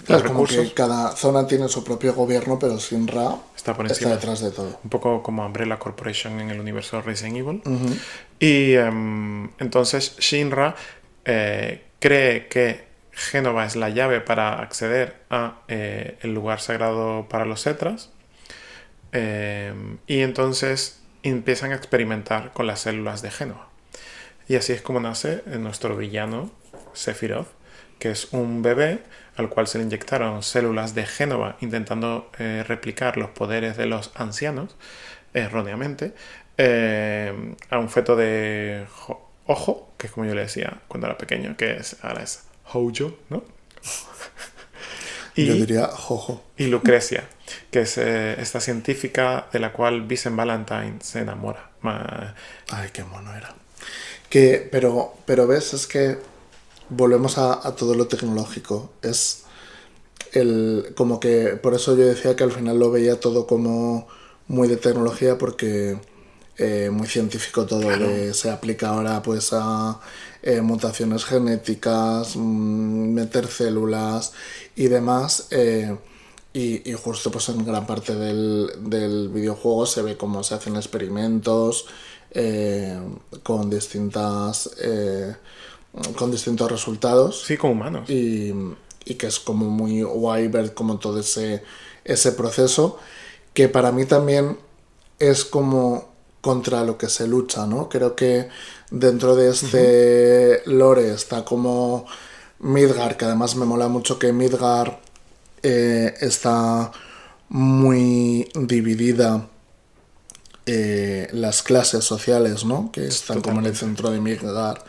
Claro, como recursos, que cada zona tiene su propio gobierno, pero Shinra está por está encima. detrás de todo. Un poco como Umbrella Corporation en el universo Resident Evil. Ujú. Y entonces Shinra cree que Génova es la llave para acceder a el lugar sagrado para los Cetras. Y entonces empiezan a experimentar con las células de Génova. Y así es como nace nuestro villano, Sephiroth, que es un bebé al cual se le inyectaron células de Génova intentando replicar los poderes de los ancianos, erróneamente, a un feto de ojo, que es como yo le decía cuando era pequeño, ahora es Hojo, ¿no? Yo Y, diría Jojo. y Lucrecia, que es esta científica de la cual Vincent Valentine se enamora. Ay, qué mono era. Pero ves, es que volvemos a todo lo tecnológico. Es como que, por eso yo decía que al final lo veía todo como muy de tecnología, porque muy científico todo, Claro. se aplica ahora pues a mutaciones genéticas, meter células y demás. Y justo pues en gran parte del videojuego se ve cómo se hacen experimentos eh, con distintas con distintos resultados, Sí, con humanos. y, y que es como muy guay ver como todo ese proceso, que para mí también es como contra lo que se lucha, ¿no? Creo que dentro de este lore está como Midgar, que además me mola mucho que Midgar está muy dividida, las clases sociales, ¿no? Que están como en el Totalmente. centro de Midgar.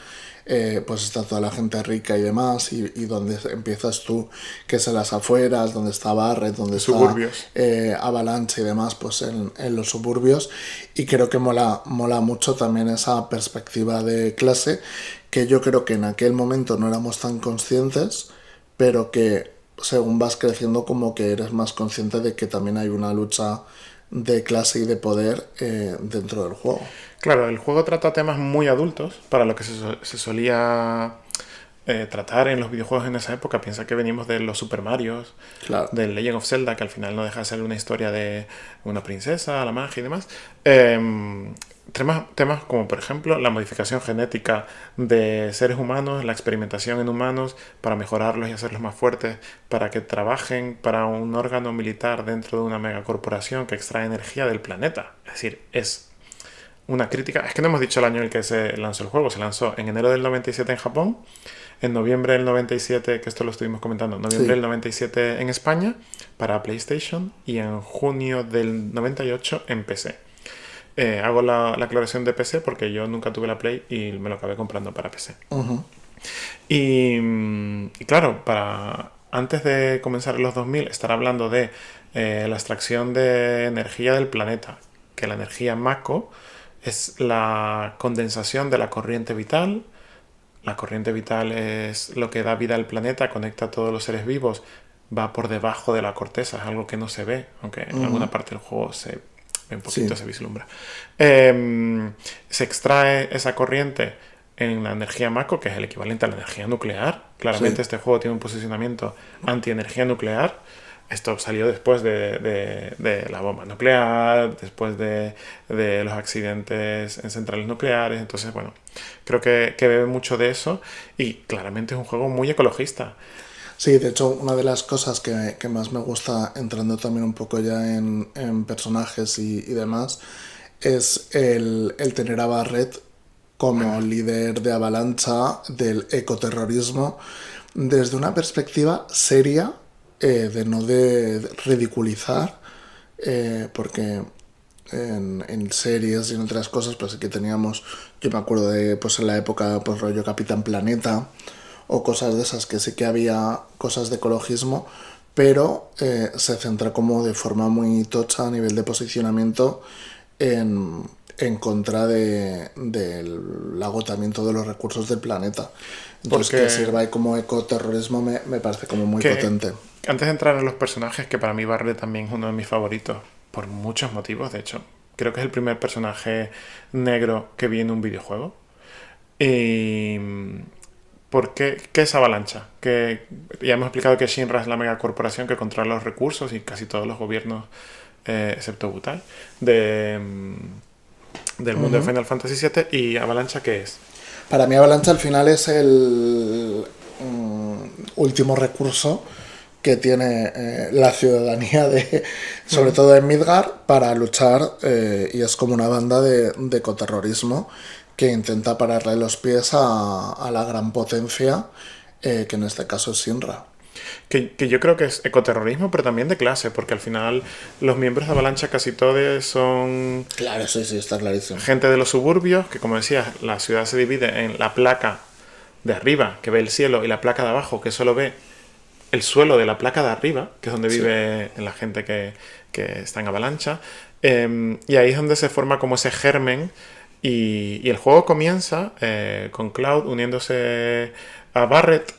Pues está toda la gente rica y demás, y donde empiezas tú, que es en las afueras, donde está Barret, donde está Suburbios. Avalanche y demás, pues en los suburbios. Y creo que mola mucho también esa perspectiva de clase, que yo creo que en aquel momento no éramos tan conscientes, pero que según vas creciendo como que eres más consciente de que también hay una lucha de clase y de poder dentro del juego. Claro, el juego trata temas muy adultos para lo que se solía tratar en los videojuegos en esa época. Piensa que venimos de los Super Marios, Claro. del Legend of Zelda, que al final no deja de ser una historia de una princesa, la magia y demás. Temas como, por ejemplo, la modificación genética de seres humanos, la experimentación en humanos para mejorarlos y hacerlos más fuertes, para que trabajen para un órgano militar dentro de una megacorporación que extrae energía del planeta. Es decir, es una crítica. Es que no hemos dicho el año en el que se lanzó el juego. Se lanzó en enero del 97 en Japón, en noviembre del 97, que esto lo estuvimos comentando, noviembre Sí. del 97 en España para PlayStation y en junio del 98 en PC. Hago la aclaración de PC porque yo nunca tuve la Play y me lo acabé comprando para PC. Uh-huh. Y claro, antes de comenzar en los 2000, estar hablando de la extracción de energía del planeta, que la energía Mako es la condensación de la corriente vital. La corriente vital es lo que da vida al planeta, conecta a todos los seres vivos, va por debajo de la corteza, es algo que no se ve, aunque en alguna parte del juego se ve un poquito, Sí. se vislumbra. Se extrae esa corriente en la energía Mako, que es el equivalente a la energía nuclear. Claramente Sí. este juego tiene un posicionamiento anti-energía nuclear. Esto salió después de la bomba nuclear, después de los accidentes en centrales nucleares. Entonces, bueno, creo que bebe mucho de eso y claramente es un juego muy ecologista. Sí, de hecho, una de las cosas que más me gusta, entrando también un poco ya en personajes y demás, es el tener a Barret como líder de avalancha del ecoterrorismo desde una perspectiva seria, de no de ridiculizar, porque en series y en otras cosas pues sí que teníamos, yo me acuerdo de pues en la época pues rollo Capitán Planeta o cosas de esas, que sí que había cosas de ecologismo, pero se centra como de forma muy tocha a nivel de posicionamiento en contra del agotamiento de los recursos del planeta. Entonces que Porque sirva ahí como ecoterrorismo me parece como muy que potente. antes de entrar en los personajes, que para mí Barret también es uno de mis favoritos, por muchos motivos, de hecho, creo que es el primer personaje negro que vi en un videojuego. Y ¿por qué? ¿Qué es Avalancha? Que ya hemos explicado que Shinra es la megacorporación que controla los recursos y casi todos los gobiernos, excepto Butai, del mundo de Ujú. Final Fantasy VII. ¿Y Avalancha qué es? Para mí Avalancha al final es el último recurso que tiene la ciudadanía sobre todo de Midgar, para luchar, y es como una banda de ecoterrorismo que intenta pararle los pies a la gran potencia, que en este caso es Shinra. Que yo creo que es ecoterrorismo, pero también de clase, porque al final los miembros de Avalancha casi todos son Claro, sí, sí, está clarísimo. gente de los suburbios, que como decías, la ciudad se divide en la placa de arriba, que ve el cielo, y la placa de abajo, que solo ve el suelo de la placa de arriba, que es donde Sí. vive la gente que está en Avalancha. Y ahí es donde se forma como ese germen. Y el juego comienza con Cloud uniéndose a Barret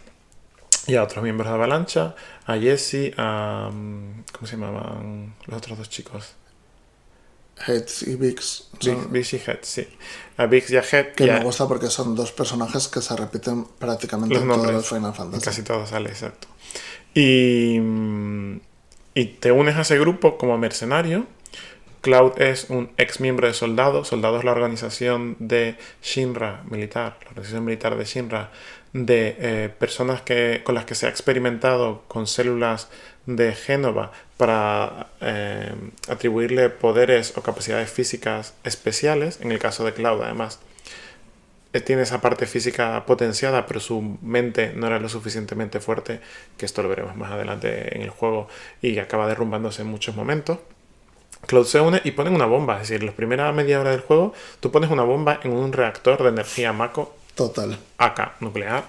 y a otros miembros de Avalancha, a Jesse, a... ¿cómo se llamaban los otros dos chicos? Heads y Biggs son, Biggs y Head, sí. A Biggs y a Head que y me a gusta porque son dos personajes que se repiten prácticamente los en todos nombres. los Final En Fantasy. casi todos sale, exacto. Y, y te unes a ese grupo como mercenario. Cloud es un ex miembro de Soldados. Soldados es la organización de Shinra militar, la organización militar de Shinra, de personas con las que se ha experimentado con células de Génova para atribuirle poderes o capacidades físicas especiales. En el caso de Cloud, además, tiene esa parte física potenciada, pero su mente no era lo suficientemente fuerte, que esto lo veremos más adelante en el juego, y acaba derrumbándose en muchos momentos. Cloud se une y ponen una bomba. Es decir, en la primera media hora del juego, tú pones una bomba en un reactor de energía Mako Total. AK nuclear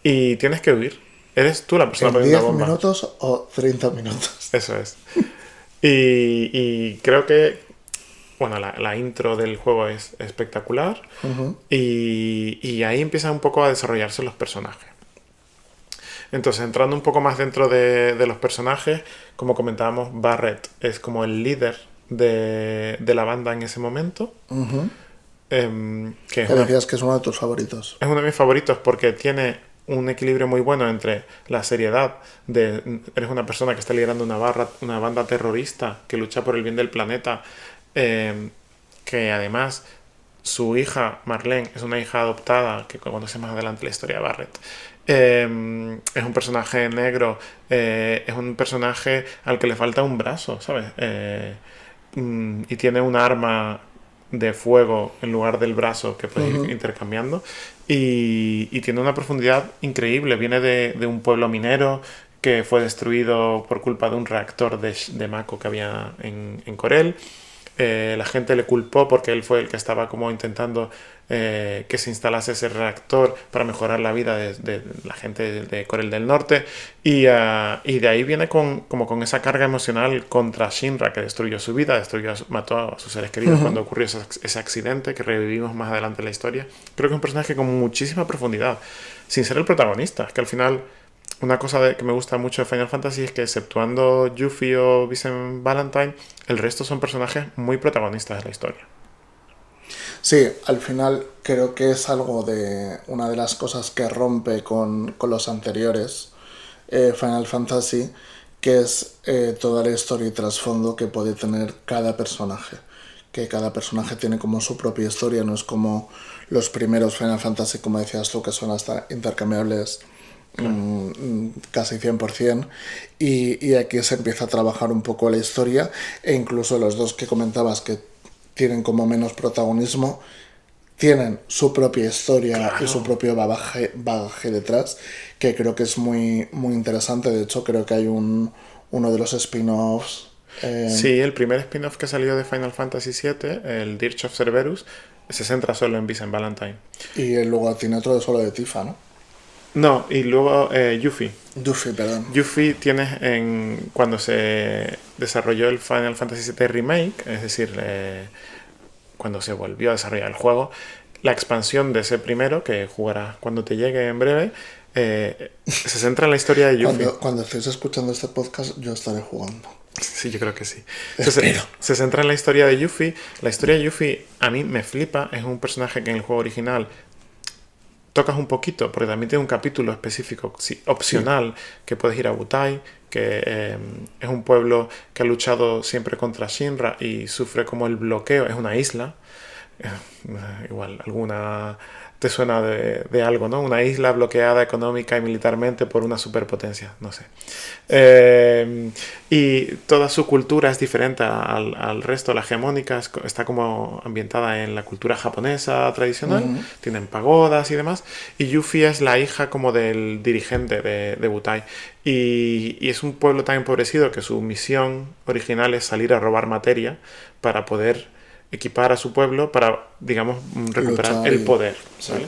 y tienes que huir. Eres tú la persona ¿En poniendo la 10 bomba. minutos o 30 minutos? Eso es. Y creo que, bueno, la intro del juego es espectacular. Y ahí empiezan un poco a desarrollarse los personajes. Entonces, entrando un poco más dentro de los personajes, como comentábamos, Barret es como el líder de la banda en ese momento. Que Que decías que es uno de tus favoritos. es uno de mis favoritos porque tiene un equilibrio muy bueno entre la seriedad de eres una persona que está liderando una banda terrorista que lucha por el bien del planeta, que además su hija Marlene es una hija adoptada, que conoce más adelante la historia de Barret. Es un personaje negro, es un personaje al que le falta un brazo, ¿sabes? Y tiene un arma de fuego en lugar del brazo que puedes ir intercambiando. Y tiene una profundidad increíble. Viene de un pueblo minero que fue destruido por culpa de un reactor de Mako que había en Corel. La gente le culpó porque él fue el que estaba como intentando que se instalase ese reactor para mejorar la vida de la gente de Corel del Norte, y de ahí viene como con esa carga emocional contra Shinra, que destruyó su vida, mató a sus seres queridos cuando ocurrió ese accidente que revivimos más adelante en la historia. Creo que es un personaje con muchísima profundidad, sin ser el protagonista. Es que al final una cosa que me gusta mucho de Final Fantasy es que, exceptuando Yuffie o Vincent Valentine, el resto son personajes muy protagonistas de la historia. Sí, al final creo que es algo de una de las cosas que rompe con los anteriores Final Fantasy, que es toda la historia y trasfondo que puede tener cada personaje. Que cada personaje tiene como su propia historia, no es como los primeros Final Fantasy, como decías tú, que son hasta intercambiables casi 100%, y aquí se empieza a trabajar un poco la historia, e incluso los dos que comentabas que tienen como menos protagonismo tienen su propia historia, Claro. y su propio bagaje detrás, que creo que es muy, muy interesante. De hecho, creo que hay uno de los spin-offs. Sí, el primer spin-off que salió de Final Fantasy VII, el Dirge of Cerberus, se centra solo en Vincent Valentine. Y luego tiene otro de solo de Tifa, ¿no? No, y luego Yuffie. Yuffie, perdón. Yuffie tienes cuando se desarrolló el Final Fantasy VII Remake, es decir, cuando se volvió a desarrollar el juego, la expansión de ese primero, que jugarás cuando te llegue en breve, se centra en la historia de Yuffie. Cuando estéis escuchando este podcast, yo estaré jugando. Sí, yo creo que sí. Espero. Se centra en la historia de Yuffie. La historia de Yuffie a mí me flipa. Es un personaje que en el juego original tocas un poquito, porque también tiene un capítulo específico, sí, opcional, que puedes ir a Wutai, que es un pueblo que ha luchado siempre contra Shinra y sufre como el bloqueo, es una isla. Igual, alguna te suena de algo, ¿no? Una isla bloqueada económica y militarmente por una superpotencia, no sé. Y toda su cultura es diferente al resto, la hegemónica está como ambientada en la cultura japonesa tradicional, tienen pagodas y demás, y Yuffie es la hija como del dirigente de Wutai. Y es un pueblo tan empobrecido que su misión original es salir a robar materia para poder equipar a su pueblo para, digamos, recuperar Luchar el poder, sí. ¿vale?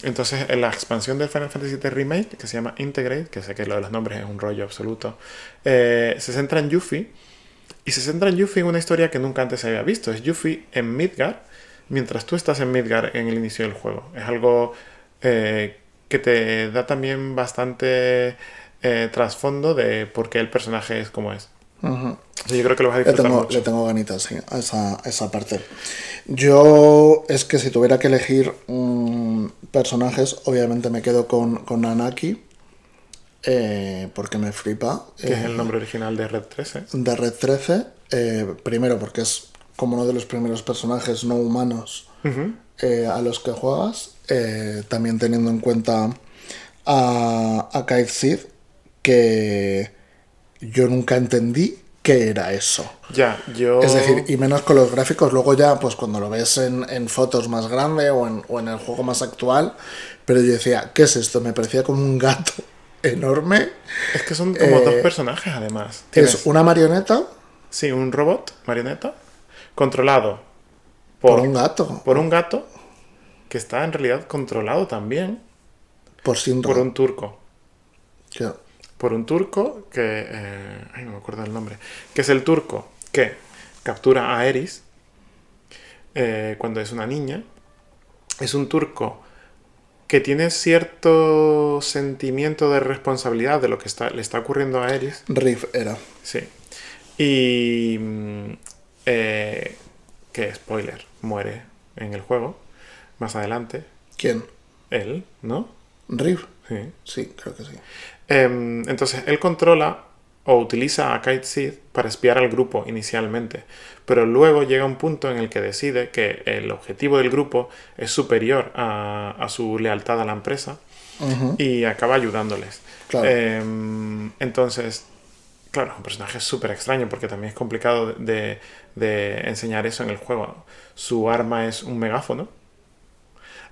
Entonces, en la expansión del Final Fantasy VII Remake, que se llama Integrate, que sé que lo de los nombres es un rollo absoluto, se centra en Yuffie, y se centra en Yuffie en una historia que nunca antes se había visto. Es Yuffie en Midgar, mientras tú estás en Midgar en el inicio del juego. Es algo que te da también bastante trasfondo de por qué el personaje es como es. Uh-huh. O sea, yo creo que lo vas a disfrutar mucho. Le tengo ganitas, sí, a esa parte. Yo, es que si tuviera que elegir personajes, obviamente me quedo con Nanaki, porque me flipa. Que es el nombre original de Red 13. De Red 13, primero porque es como uno de los primeros personajes no humanos a los que juegas, también teniendo en cuenta a Cait Sith, que yo nunca entendí qué era eso. Ya, yo... Es decir, y menos con los gráficos, luego ya, pues cuando lo ves en fotos más grande o en el juego más actual, pero yo decía, ¿qué es esto? Me parecía como un gato enorme. Es que son como dos personajes, además. Es una marioneta. Sí, un robot, marioneta, controlado Por un gato. Por un gato que está en realidad controlado también Por Shinra. por un turco. Yeah. Por un turco que... ay, no me acuerdo el nombre. Que es el turco que captura a Eris cuando es una niña. Es un turco que tiene cierto sentimiento de responsabilidad de lo que le está ocurriendo a Eris. Riff era. Sí. Y... que spoiler, muere en el juego. Más adelante. ¿Quién? Él, ¿no? Riff. Sí. Sí, creo que sí. Entonces, él controla o utiliza a Cait Sith para espiar al grupo inicialmente, pero luego llega un punto en el que decide que el objetivo del grupo es superior a su lealtad a la empresa y acaba ayudándoles. Claro. Entonces, claro, es un personaje súper extraño porque también es complicado de enseñar eso en el juego. Su arma es un megáfono.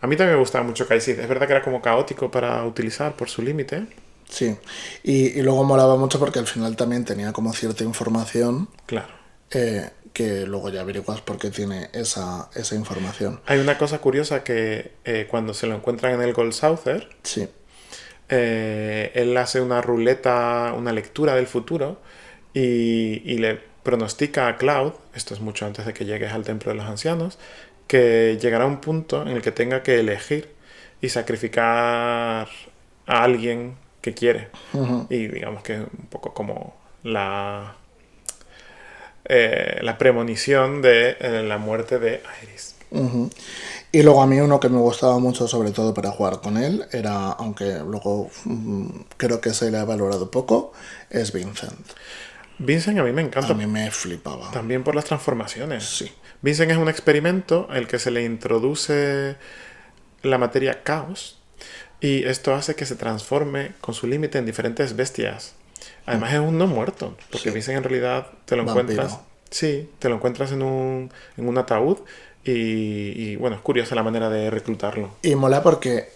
A mí también me gustaba mucho Cait Sith. Es verdad que era como caótico para utilizar por su límite. Sí. Y luego molaba mucho porque al final también tenía como cierta información. Claro. Que luego ya averiguas por qué tiene esa información. Hay una cosa curiosa que cuando se lo encuentran en el Gold Saucer, sí. Él hace una ruleta, una lectura del futuro y le pronostica a Cloud, esto es mucho antes de que llegues al Templo de los Ancianos, que llegará un punto en el que tenga que elegir y sacrificar a alguien que quiere. Y digamos que es un poco como la premonición de la muerte de Aerys. Y luego a mí uno que me gustaba mucho, sobre todo para jugar con él, era, aunque luego creo que se le ha valorado poco, es Vincent. Vincent a mí me encanta. A mí me flipaba. También por las transformaciones. Sí. Vincent es un experimento en el que se le introduce la materia caos y esto hace que se transforme con su límite en diferentes bestias. Además es un no muerto, porque Vincent en realidad te lo encuentras... Sí, te lo encuentras en un ataúd y bueno, es curiosa la manera de reclutarlo. Y mola porque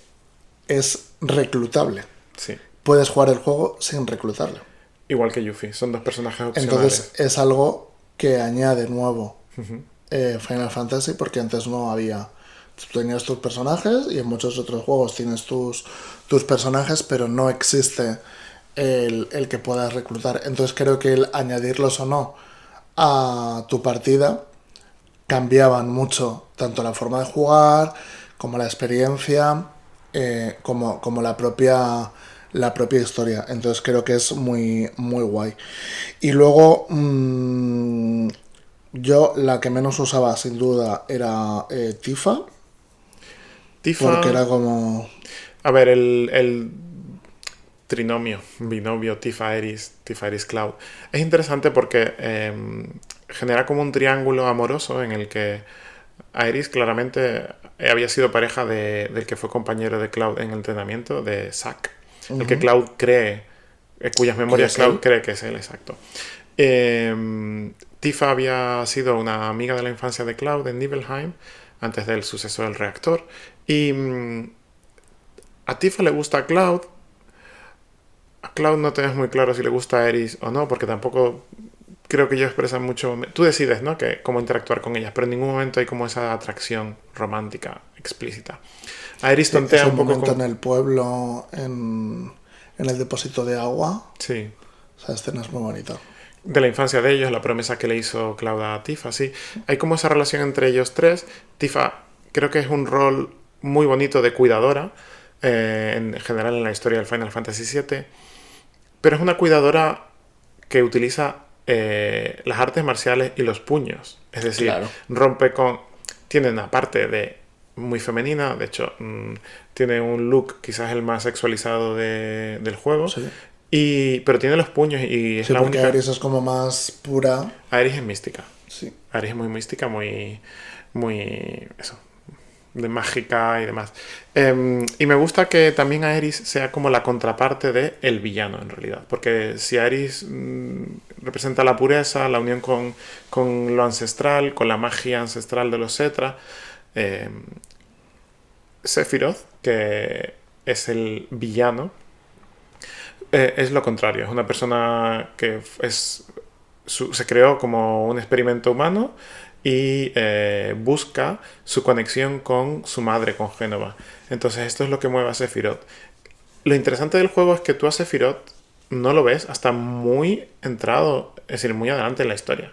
es reclutable. Sí. Puedes jugar el juego sin reclutarlo. Igual que Yuffie, son dos personajes opcionales. Entonces es algo que añade nuevo Final Fantasy, porque antes no había. Tú tenías tus personajes y en muchos otros juegos tienes tus personajes, pero no existe el que puedas reclutar. Entonces creo que el añadirlos o no a tu partida cambiaban mucho tanto la forma de jugar como la experiencia, como la propia historia. Entonces creo que es muy, muy guay. Y luego yo la que menos usaba sin duda era Tifa. Tifa, Porque era como... a ver, el binomio Tifa Aeris Cloud, es interesante porque genera como un triángulo amoroso en el que Aeris claramente había sido pareja del que fue compañero de Cloud en el entrenamiento, de Zack, el que Cloud cree, cuyas memorias es Cloud él? cree que es él, exacto. Tifa había sido una amiga de la infancia de Cloud en Nibelheim, antes del suceso del reactor, y a Tifa le gusta a Cloud. A Cloud no tenés muy claro si le gusta a Aeris o no, porque tampoco creo que ellos expresan mucho. Tú decides, ¿no? Que cómo interactuar con ellas, pero en ningún momento hay como esa atracción romántica explícita. Aeris Sí, tontea ese un poco momento con. en el pueblo, en el depósito de agua, Sí. esa escena es muy bonita. De la infancia de ellos, la promesa que le hizo Cloud a Tifa, sí. Hay como esa relación entre ellos tres. Tifa creo que es un rol muy bonito de cuidadora, en general en la historia del Final Fantasy VII, pero es una cuidadora que utiliza las artes marciales y los puños. Es decir, Claro. rompe con... Tiene una parte de muy femenina, de hecho, tiene un look quizás el más sexualizado del juego, Sí. pero tiene los puños y es Sí, la porque única... Ares es como más pura. Aeris es mística. Sí. Aeris es muy mística, muy, eso, de mágica y demás. Y me gusta que también Aeris sea como la contraparte de el villano, en realidad. Porque si Aeris representa la pureza, la unión con lo ancestral, con la magia ancestral de los Cetra, Sephiroth, que es el villano, es lo contrario. Es una persona que se creó como un experimento humano y busca su conexión con su madre, con Génova. Entonces esto es lo que mueve a Sephiroth. Lo interesante del juego es que tú a Sephiroth no lo ves hasta muy entrado, es decir, muy adelante en la historia.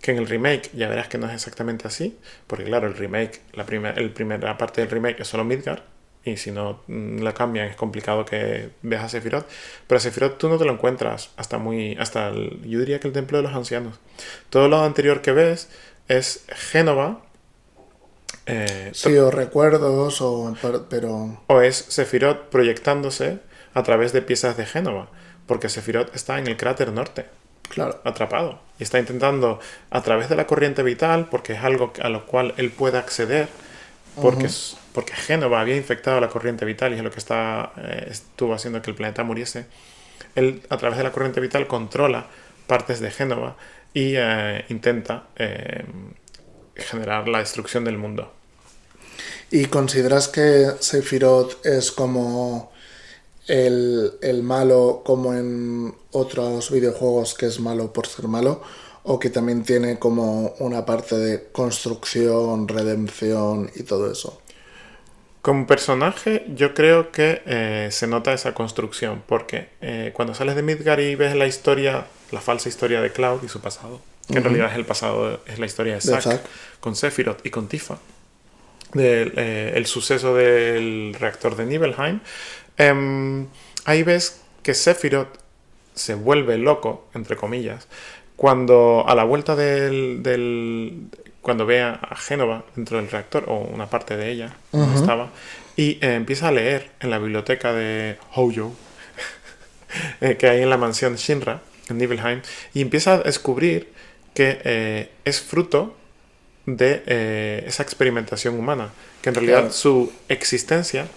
Que en el remake ya verás que no es exactamente así, porque claro, el remake, la primera parte del remake es solo Midgar, y si no la cambian es complicado que veas a Sephiroth, pero a Sephiroth tú no te lo encuentras yo diría que el Templo de los Ancianos. Todo lo anterior que ves es Génova, Sí, o recuerdos, pero o es Sephiroth proyectándose a través de piezas de Génova, porque Sephiroth está en el cráter norte, claro. atrapado, y está intentando a través de la corriente vital, porque es algo a lo cual él puede acceder, porque Génova había infectado la corriente vital y es lo que estuvo haciendo que el planeta muriese. Él a través de la corriente vital controla partes de Génova y intenta generar la destrucción del mundo. ¿Y consideras que Sephiroth es como el malo, como en otros videojuegos que es malo por ser malo? ¿O que también tiene como una parte de construcción, redención y todo eso? Como personaje, yo creo que se nota esa construcción, porque cuando sales de Midgar y ves la historia, la falsa historia de Cloud y su pasado, que en realidad es el pasado, es la historia de De Zack, Zack. con Sephiroth y con Tifa, el suceso del reactor de Nibelheim, ahí ves que Sephiroth se vuelve loco, entre comillas, cuando a la vuelta cuando ve a Génova dentro del reactor, o una parte de ella, donde estaba, y empieza a leer en la biblioteca de Hojo, que hay en la mansión Shinra, en Nibelheim, y empieza a descubrir que es fruto de esa experimentación humana, que en realidad Claro. su existencia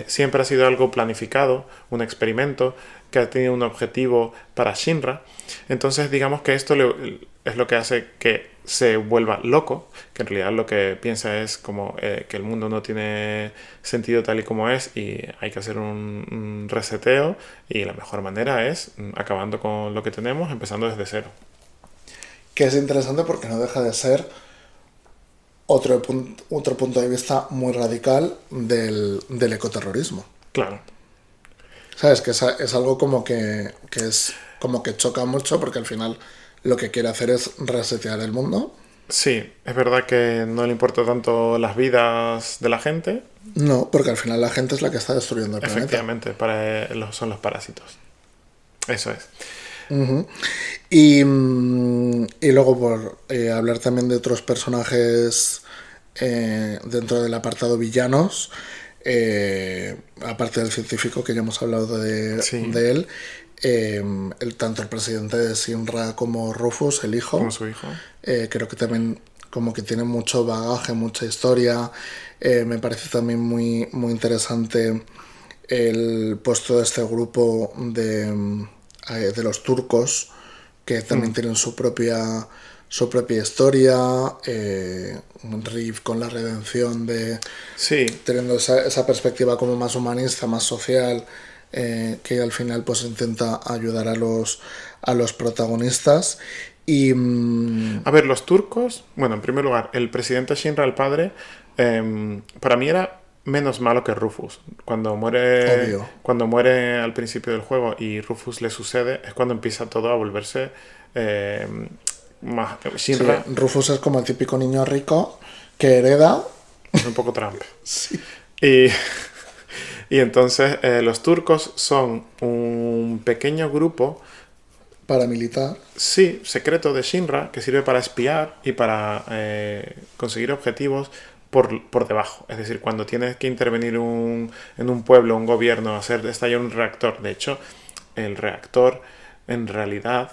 siempre ha sido algo planificado, un experimento que ha tenido un objetivo para Shinra. Entonces digamos que esto es lo que hace que se vuelva loco, que en realidad lo que piensa es como que el mundo no tiene sentido tal y como es y hay que hacer un reseteo, y la mejor manera es acabando con lo que tenemos, empezando desde cero. Que es interesante porque no deja de ser otro punto de vista muy radical del ecoterrorismo. Claro. ¿Sabes? Que es algo que es como que choca mucho porque al final lo que quiere hacer es resetear el mundo. Sí, es verdad que no le importa tanto las vidas de la gente. No, porque al final la gente es la que está destruyendo el planeta. Efectivamente, son los parásitos. Eso es. Y luego por hablar también de otros personajes dentro del apartado villanos, aparte del científico que ya hemos hablado Sí, de él, tanto el presidente de Sinra como Rufus, el como hijo, su hijo. creo que también como que tiene mucho bagaje, mucha historia. Me parece también muy interesante el puesto de este grupo de los turcos, que también Mm, tienen su propia historia. Riff con la redención de sí, teniendo esa perspectiva como más humanista, más social, que al final pues intenta ayudar a los protagonistas. Y a ver, los turcos, bueno, en primer lugar, el presidente Shinra, el padre, para mí era menos malo que Rufus. obvio. Cuando muere al principio del juego y Rufus le sucede, es cuando empieza todo a volverse más... Sí, Shinra Rufus es como el típico niño rico que hereda. un poco Trump. Sí. Y, y entonces los turcos son un pequeño grupo, Paramilitar. sí, secreto de Shinra, que sirve para espiar y para conseguir objetivos por debajo. Es decir, cuando tienes que intervenir en un pueblo, un gobierno, hacer estallar un reactor. De hecho, el reactor, en realidad,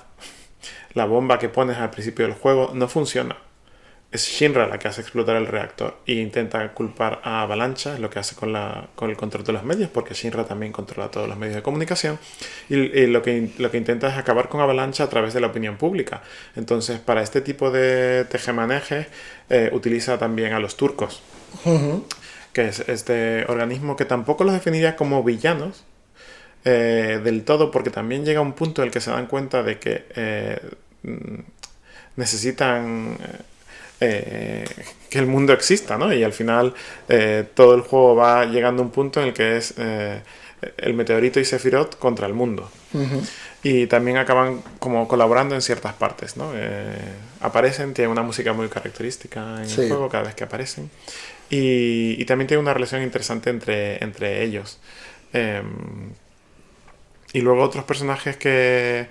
la bomba que pones al principio del juego no funciona. Es Shinra la que hace explotar el reactor e intenta culpar a Avalancha, es lo que hace con el control de los medios, porque Shinra también controla todos los medios de comunicación, y lo que intenta es acabar con Avalancha a través de la opinión pública. Entonces, para este tipo de tejemanejes, utiliza también a los turcos, que es este organismo que tampoco los definiría como villanos, del todo, porque también llega un punto en el que se dan cuenta de que necesitan que el mundo exista, ¿no? Y al final todo el juego va llegando a un punto en el que es el meteorito y Sephiroth contra el mundo. Y también acaban como colaborando en ciertas partes, ¿no? Aparecen, tienen una música muy característica en el Sí. juego cada vez que aparecen. Y también tiene una relación interesante entre ellos. Y luego otros personajes que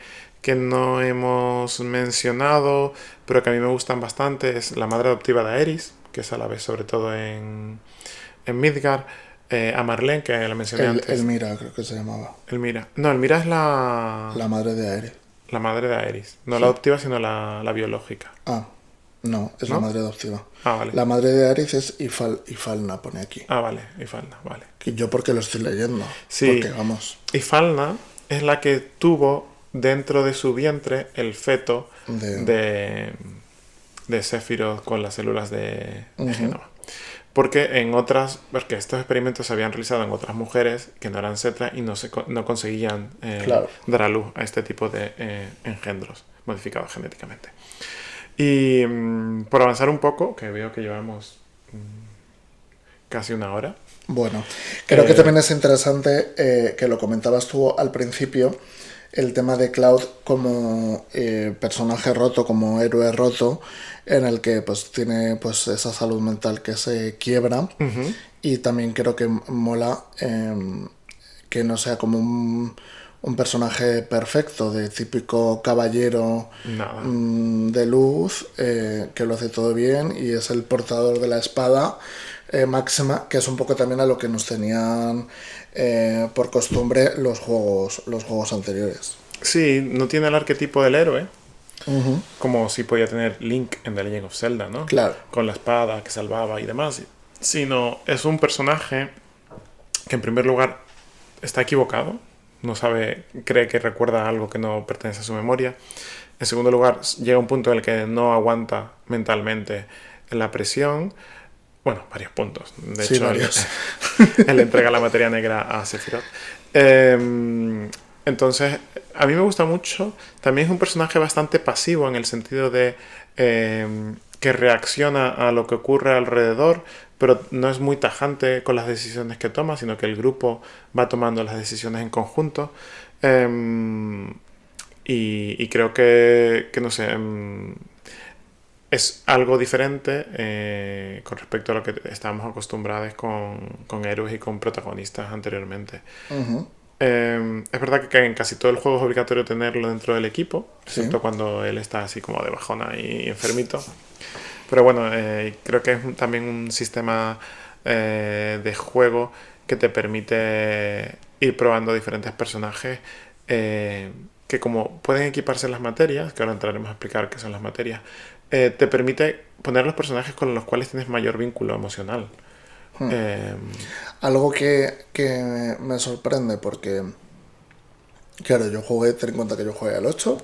no hemos mencionado, pero que a mí me gustan bastante, es la madre adoptiva de Aerys, que esa la ves sobre todo en Midgar, a Marlene, que la mencioné antes. Elmira, creo que se llamaba. Elmira. No, Elmira es La madre de Aerith. la madre de Aerys. No la Sí. adoptiva, sino la biológica. Ah, no, es la ¿No? madre adoptiva. Ah, vale. La madre de Aerith es Ifalna, pone aquí. Ah, vale. Y Falna, vale. Y yo porque lo estoy leyendo. Sí. Porque vamos, Y Falna es la que tuvo dentro de su vientre el feto de... de Sephiroth con las células de Génova. Porque estos experimentos se habían realizado en otras mujeres que no eran Cetra y no conseguían Claro. dar a luz a este tipo de engendros modificados genéticamente. Y por avanzar un poco, que veo que llevamos casi una hora. Bueno, creo que Eh, también es interesante que lo comentabas tú al principio, el tema de Cloud como personaje roto, como héroe roto, en el que pues tiene pues esa salud mental que se quiebra. Y también creo que mola que no sea como un personaje perfecto, de típico caballero Nada. de luz, que lo hace todo bien y es el portador de la espada máxima, que es un poco también a lo que nos tenían por costumbre los juegos anteriores. Sí, no tiene el arquetipo del héroe, como si podía tener Link en The Legend of Zelda, ¿no? Claro. Con la espada que salvaba y demás. Sino es un personaje que en primer lugar está equivocado, no sabe, cree que recuerda algo que no pertenece a su memoria. En segundo lugar, llega un punto en el que no aguanta mentalmente la presión. Bueno, varios puntos. De Sí, hecho, varios. él entrega la materia negra a Sephiroth. Entonces, a mí me gusta mucho. También es un personaje bastante pasivo en el sentido de que reacciona a lo que ocurre alrededor, pero no es muy tajante con las decisiones que toma, sino que el grupo va tomando las decisiones en conjunto. Y creo que no sé, es algo diferente con respecto a lo que estábamos acostumbrados con héroes y con protagonistas anteriormente. Es verdad que en casi todo el juego es obligatorio tenerlo dentro del equipo, Sí. excepto cuando él está así como de bajona y enfermito. Pero bueno, creo que es también un sistema de juego que te permite ir probando diferentes personajes que como pueden equiparse en las materias, que ahora entraremos a explicar qué son las materias, te permite poner los personajes con los cuales tienes mayor vínculo emocional. Eh, Algo que me sorprende porque, claro, ten en cuenta que yo jugué al 8,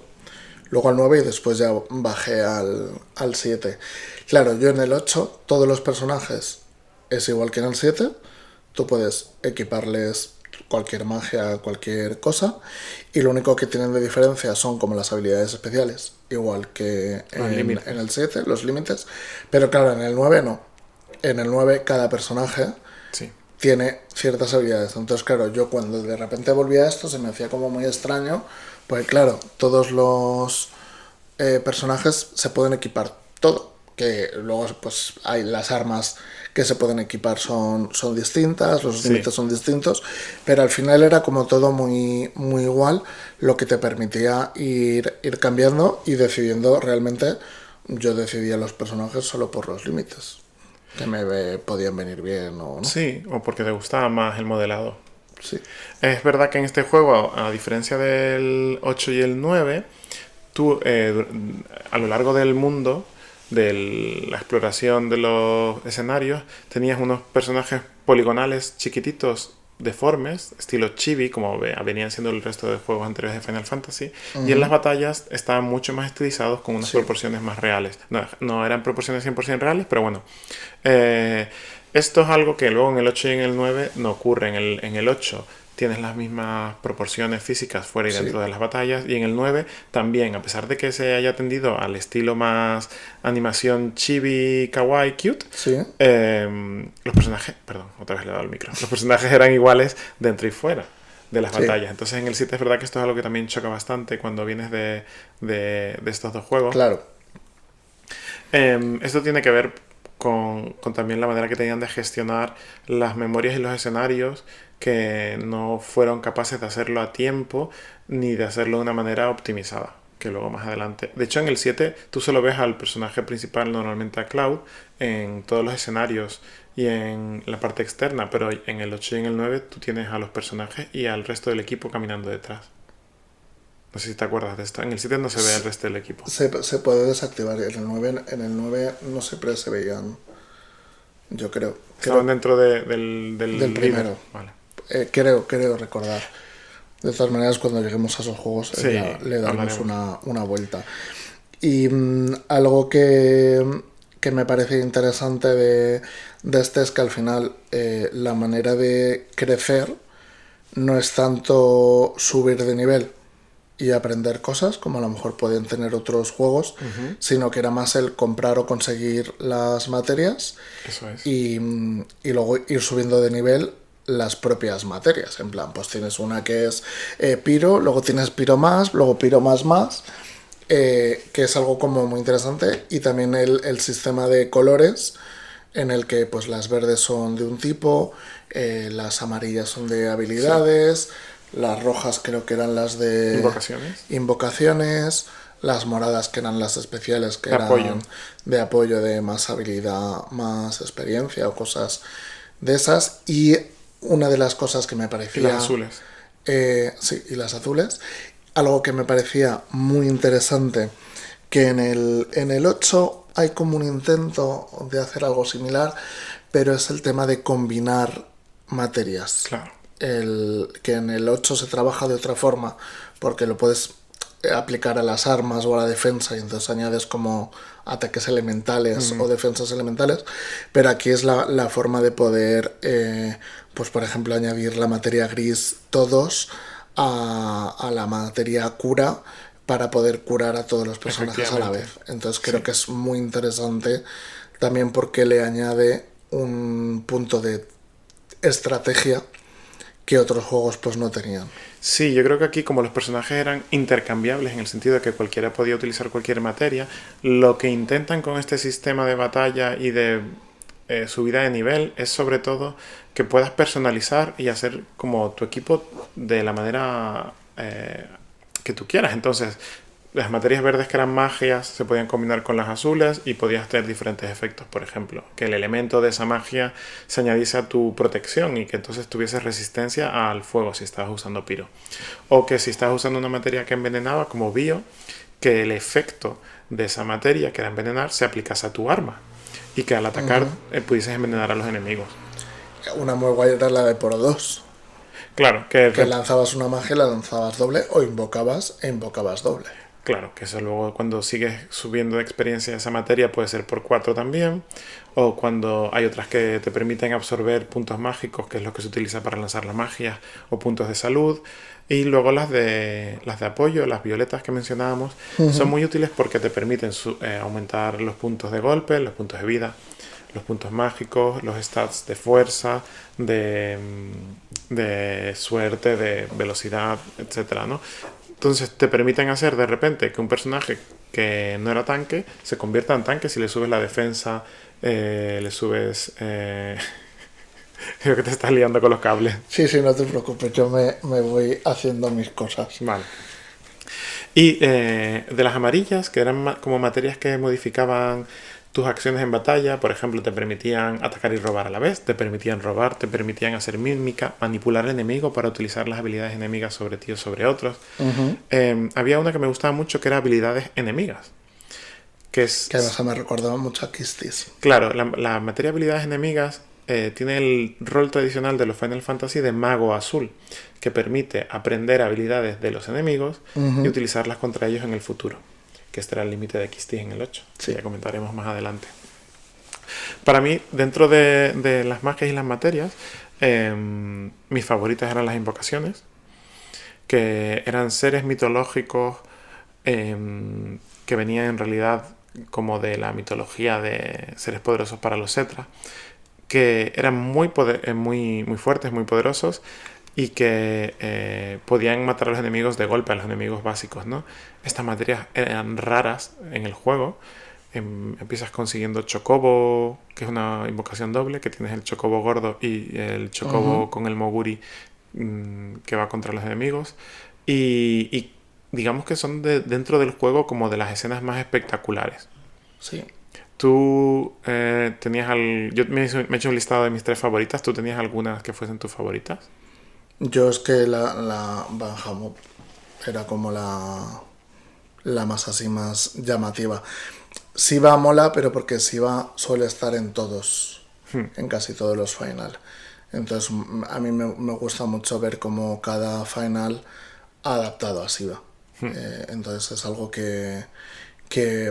luego al 9 y después ya bajé al 7. Claro, yo en el 8 todos los personajes es igual que en el 7. Tú puedes equiparles cualquier magia, cualquier cosa, y lo único que tienen de diferencia son como las habilidades especiales, igual que en el 7, los límites. Pero claro, en el 9 no. En el 9 cada personaje sí. tiene ciertas habilidades. Entonces, claro, yo cuando de repente volví a esto se me hacía como muy extraño, porque claro, todos los personajes se pueden equipar todo. Que luego pues hay las armas que se pueden equipar son distintas, los límites son distintos, pero al final era como todo muy, muy igual, lo que te permitía ir cambiando y decidiendo realmente. Yo decidía los personajes solo por los límites, que podían venir bien o no. Sí, o porque te gustaba más el modelado. Sí. Es verdad que en este juego, a diferencia del 8 y el 9, tú a lo largo del mundo, de la exploración de los escenarios, tenías unos personajes poligonales chiquititos, deformes, estilo chibi, como venían siendo el resto de juegos anteriores de Final Fantasy, y en las batallas estaban mucho más estilizados con unas proporciones más reales. No eran proporciones 100% reales, pero bueno. Esto es algo que luego en el 8 y en el 9 no ocurre. En el 8 tienes las mismas proporciones físicas fuera y dentro de las batallas, y en el 9 también, a pesar de que se haya tendido al estilo más animación chibi, kawaii, cute, los personajes, perdón, otra vez le he dado el micro, los personajes eran iguales dentro y fuera de las batallas. Entonces en el 7 es verdad que esto es algo que también choca bastante cuando vienes de estos dos juegos. Claro. Esto tiene que ver con también la manera que tenían de gestionar las memorias y los escenarios, que no fueron capaces de hacerlo a tiempo ni de hacerlo de una manera optimizada, que luego más adelante. De hecho, en el 7 tú solo ves al personaje principal, normalmente a Cloud, en todos los escenarios y en la parte externa, pero en el 8 y en el 9 tú tienes a los personajes y al resto del equipo caminando detrás. No sé si te acuerdas de esto. En el 7 no se ve el resto del equipo. Se puede desactivar. En el 9 no siempre se veían. Yo creo. Estaban dentro del primero. Vale. Creo recordar. De todas maneras, cuando lleguemos a esos juegos le daremos una vuelta. Y algo que me parece interesante de este es que al final la manera de crecer no es tanto subir de nivel y aprender cosas, como a lo mejor pueden tener otros juegos, sino que era más el comprar o conseguir las materias. Eso es. Y luego ir subiendo de nivel las propias materias. En plan, pues tienes una que es Piro, luego tienes Piro más, luego Piro más, que es algo como muy interesante. Y también el sistema de colores, en el que pues las verdes son de un tipo, las amarillas son de habilidades, las rojas creo que eran las de invocaciones, las moradas que eran las especiales, que eran de apoyo, de más habilidad, más experiencia o cosas de esas. Y una de las cosas que me parecía... Y las azules. Sí, y las azules. Algo que me parecía muy interesante, que en el 8 hay como un intento de hacer algo similar, pero es el tema de combinar materias. Claro. Que en el 8 se trabaja de otra forma, porque lo puedes aplicar a las armas o a la defensa, y entonces añades como ataques elementales o defensas elementales, pero aquí es la forma de poder pues por ejemplo añadir la materia gris todos a la materia cura, para poder curar a todos los personajes a la vez. Entonces creo que es muy interesante también, porque le añade un punto de estrategia que otros juegos pues no tenían. Sí, yo creo que aquí, como los personajes eran intercambiables en el sentido de que cualquiera podía utilizar cualquier materia, lo que intentan con este sistema de batalla y de subida de nivel es sobre todo que puedas personalizar y hacer como tu equipo de la manera que tú quieras. Entonces, las materias verdes que eran magias se podían combinar con las azules y podías tener diferentes efectos. Por ejemplo, que el elemento de esa magia se añadiese a tu protección y que entonces tuvieses resistencia al fuego si estabas usando piro. O que si estabas usando una materia que envenenaba como bio, que el efecto de esa materia que era envenenar se aplicase a tu arma y que al atacar pudieses envenenar a los enemigos. Una muy guay era la de por dos. Claro, que lanzabas una magia, la lanzabas doble o invocabas e invocabas doble. Claro, que eso luego cuando sigues subiendo de experiencia esa materia puede ser por 4 también, o cuando hay otras que te permiten absorber puntos mágicos, que es lo que se utiliza para lanzar la magia, o puntos de salud, y luego las de apoyo, las violetas que mencionábamos, son muy útiles porque te permiten aumentar los puntos de golpe, los puntos de vida, los puntos mágicos, los stats de fuerza, de suerte, de velocidad, etcétera, ¿no? Entonces te permiten hacer de repente que un personaje que no era tanque se convierta en tanque si le subes la defensa, le subes... Creo que te estás liando con los cables. Sí, no te preocupes, yo me voy haciendo mis cosas. Vale. Y de las amarillas, que eran como materias que modificaban tus acciones en batalla, por ejemplo, te permitían atacar y robar a la vez, te permitían robar, te permitían hacer mímica, manipular al enemigo para utilizar las habilidades enemigas sobre ti o sobre otros. Había una que me gustaba mucho que era habilidades enemigas. Que además me recordaba mucho a Kistis. Claro, la materia de habilidades enemigas tiene el rol tradicional de los Final Fantasy de mago azul, que permite aprender habilidades de los enemigos y utilizarlas contra ellos en el futuro. Que este era el límite de XT en el 8, sí. Ya comentaremos más adelante. Para mí, dentro de las magias y las materias, mis favoritas eran las invocaciones, que eran seres mitológicos que venían en realidad como de la mitología de seres poderosos para los Cetra, que eran muy fuertes, muy poderosos, y que podían matar a los enemigos de golpe, a los enemigos básicos, ¿no? Estas materias eran raras en el juego. Empiezas consiguiendo Chocobo, que es una invocación doble, que tienes el Chocobo gordo y el Chocobo con el Moguri que va contra los enemigos. Y digamos que son dentro del juego como de las escenas más espectaculares. Sí. Tú tenías yo me he hecho un listado de mis 3 favoritas. ¿Tú tenías algunas que fuesen tus favoritas? Yo es que la Bahamut era como la más llamativa. Siva mola, pero porque Siva suele estar en todos, en casi todos los final. Entonces a mí me gusta mucho ver cómo cada final ha adaptado a Siva. Entonces es algo que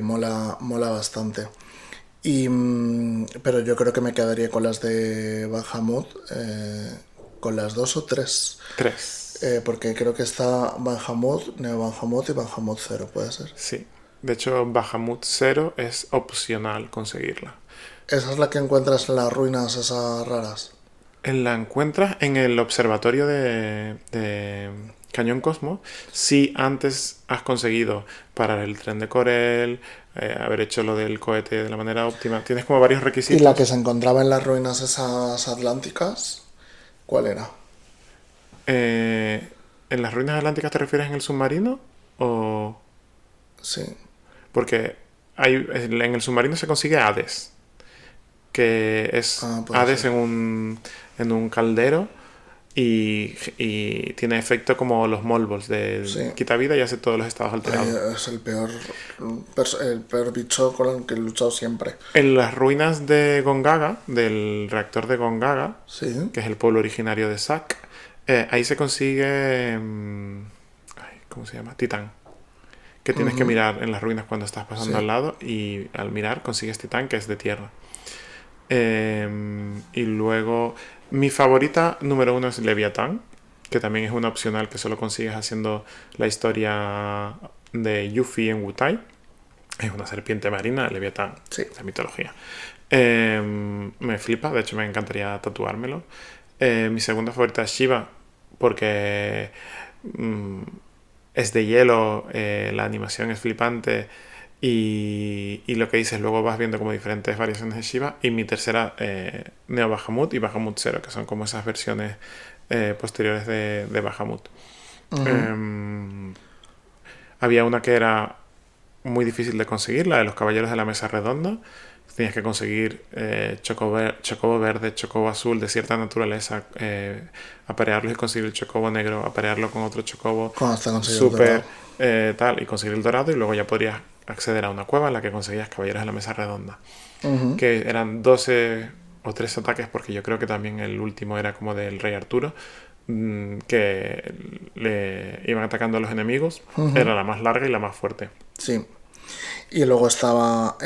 mola bastante. Pero yo creo que me quedaría con las de Bahamut, con las 2 o 3. 3. Porque creo que está Bahamut, Neo Bahamut y Bahamut 0, ¿puede ser? Sí. De hecho, Bahamut 0 es opcional conseguirla. ¿Esa es la que encuentras en las ruinas esas raras? La encuentras en el observatorio de Cañón Cosmo si antes has conseguido parar el tren de Corel, haber hecho lo del cohete de la manera óptima. Tienes como varios requisitos. ¿Y la que se encontraba en las ruinas esas atlánticas? ¿Cuál era? ¿En las ruinas atlánticas te refieres en el submarino? ¿O...? Sí. Porque en el submarino se consigue Hades, que es Hades en un caldero y tiene efecto como los Molbols de quita vida y hace todos los estados alterados. Es el peor bicho con el que he luchado siempre. En las ruinas de Gongaga, del reactor de Gongaga, que es el pueblo originario de Zack, ahí se consigue ¿cómo se llama? Titán. Que tienes que mirar en las ruinas cuando estás pasando al lado, y al mirar consigues Titán, que es de tierra. Y luego mi favorita número 1 es Leviatán, que también es una opcional que solo consigues haciendo la historia de Yuffie en Wutai. Es una serpiente marina, Leviatán, de mitología. Me flipa, de hecho me encantaría tatuármelo. Mi segunda favorita es Shiva, porque es de hielo, la animación es flipante y lo que dices, luego vas viendo como diferentes variaciones de Shiva. Y mi tercera, Neo Bahamut y Bahamut 0, que son como esas versiones posteriores de Bahamut. Había una que era muy difícil de conseguir, la de los Caballeros de la Mesa Redonda. Tenías que conseguir chocobo verde, chocobo azul de cierta naturaleza, aparearlos y conseguir el chocobo negro, aparearlo con otro chocobo Cuando te consigues súper tal, y conseguir el dorado, y luego ya podrías acceder a una cueva en la que conseguías Caballeros de la Mesa Redonda. Que eran 12 o 13 ataques, porque yo creo que también el último era como del Rey Arturo, que le iban atacando a los enemigos. Era la más larga y la más fuerte. Sí. Y luego estaba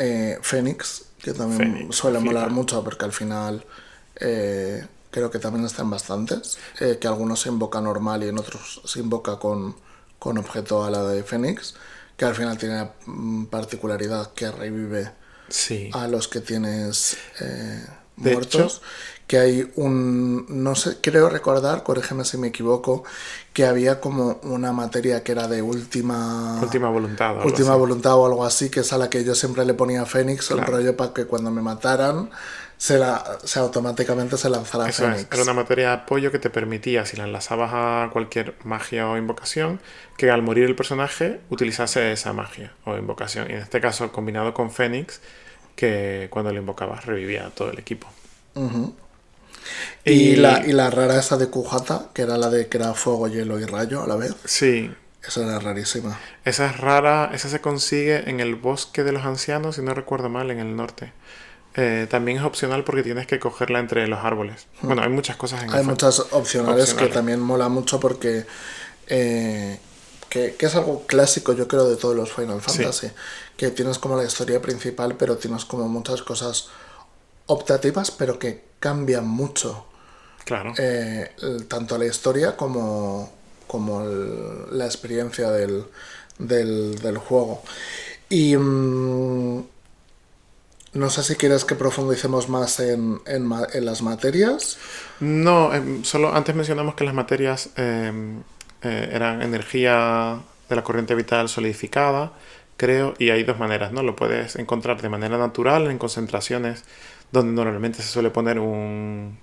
Fénix, que también Fénix, suele molar flipa. mucho porque al final creo que también están bastantes. Que algunos se invoca normal y en otros se invoca con objeto ala de Fénix. Que al final tiene la particularidad que revive Sí. a los que tienes De hecho, muertos. Que hay no sé, creo recordar, corrígeme si me equivoco, que había como una materia que era de última voluntad o algo última así. voluntad o algo así, que es a la que yo siempre le ponía a Fénix, el Claro. rollo para que cuando me mataran se automáticamente se lanzara Eso es, Fénix. era una materia de apoyo que te permitía, si la enlazabas a cualquier magia o invocación, que al morir el personaje utilizase esa magia o invocación. Y en este caso, combinado con Fénix, que cuando lo invocabas revivía a todo el equipo. Y la rara esa de Kujata, que era la de que era fuego, hielo y rayo a la vez, Sí, esa era rarísima. esa es rara, esa se consigue en el bosque de los ancianos, si no recuerdo mal, en el norte. También es opcional porque tienes que cogerla entre los árboles. Bueno, hay muchas cosas en Hay el muchas opcionales que opcionales. también mola mucho porque que es algo clásico yo creo de todos los Final Sí, Fantasy, que tienes como la historia principal pero tienes como muchas cosas optativas pero que cambian mucho claro. tanto la historia como la experiencia del juego. Y no sé si quieres que profundicemos más en las materias. No, solo antes mencionamos que las materias eran energía de la corriente vital solidificada, creo, y hay dos maneras, ¿no? Lo puedes encontrar de manera natural en concentraciones donde normalmente se suele poner un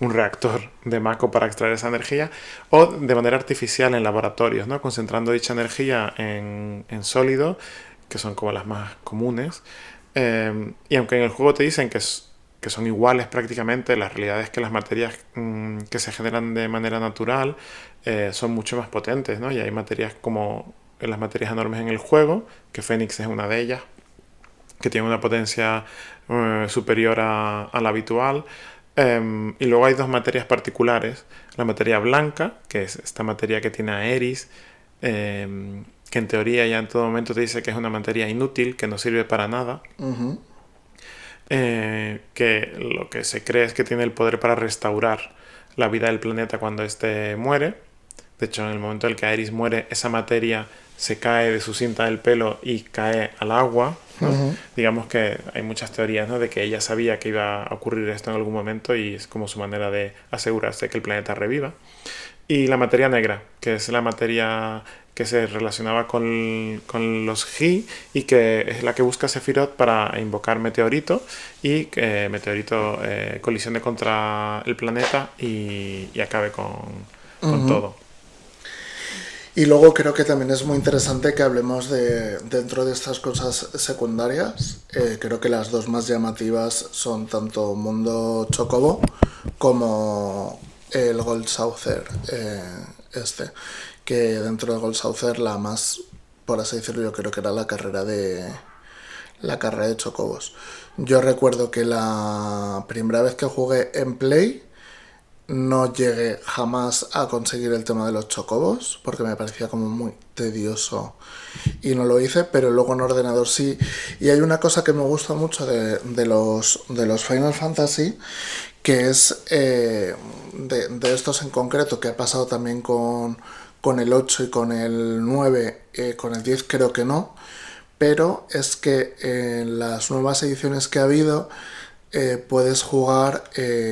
reactor de Mako para extraer esa energía, o de manera artificial en laboratorios, ¿no? Concentrando dicha energía en sólido, que son como las más comunes. Y aunque en el juego te dicen que son iguales prácticamente, la realidad es que las materias que se generan de manera natural son mucho más potentes, ¿no? Y hay materias como las materias enormes en el juego, que Fénix es una de ellas, que tiene una potencia superior a la habitual. Y luego hay dos materias particulares. La materia blanca, que es esta materia que tiene Aeris, que en teoría ya en todo momento te dice que es una materia inútil, que no sirve para nada. Que lo que se cree es que tiene el poder para restaurar la vida del planeta cuando éste muere. De hecho, en el momento en el que Aeris muere, esa materia se cae de su cinta del pelo y cae al agua, ¿no? Digamos que hay muchas teorías, ¿no? De que ella sabía que iba a ocurrir esto en algún momento y es como su manera de asegurarse que el planeta reviva. Y la materia negra, que es la materia que se relacionaba con los Gi y que es la que busca Sephiroth para invocar Meteorito y que Meteorito colisione contra el planeta y acabe con todo. Y luego creo que también es muy interesante que hablemos dentro de estas cosas secundarias. Creo que las dos más llamativas son tanto Mundo Chocobo como el Gold Saucer que dentro del Gold Saucer la más, por así decirlo, yo creo que era la carrera de chocobos. Yo recuerdo que la primera vez que jugué en Play no llegué jamás a conseguir el tema de los chocobos porque me parecía como muy tedioso y no lo hice, pero luego en ordenador sí. Y hay una cosa que me gusta mucho de los Final Fantasy, que es de estos en concreto, que ha pasado también con el 8 y con el 9, con el 10 creo que no, pero es que en las nuevas ediciones que ha habido puedes jugar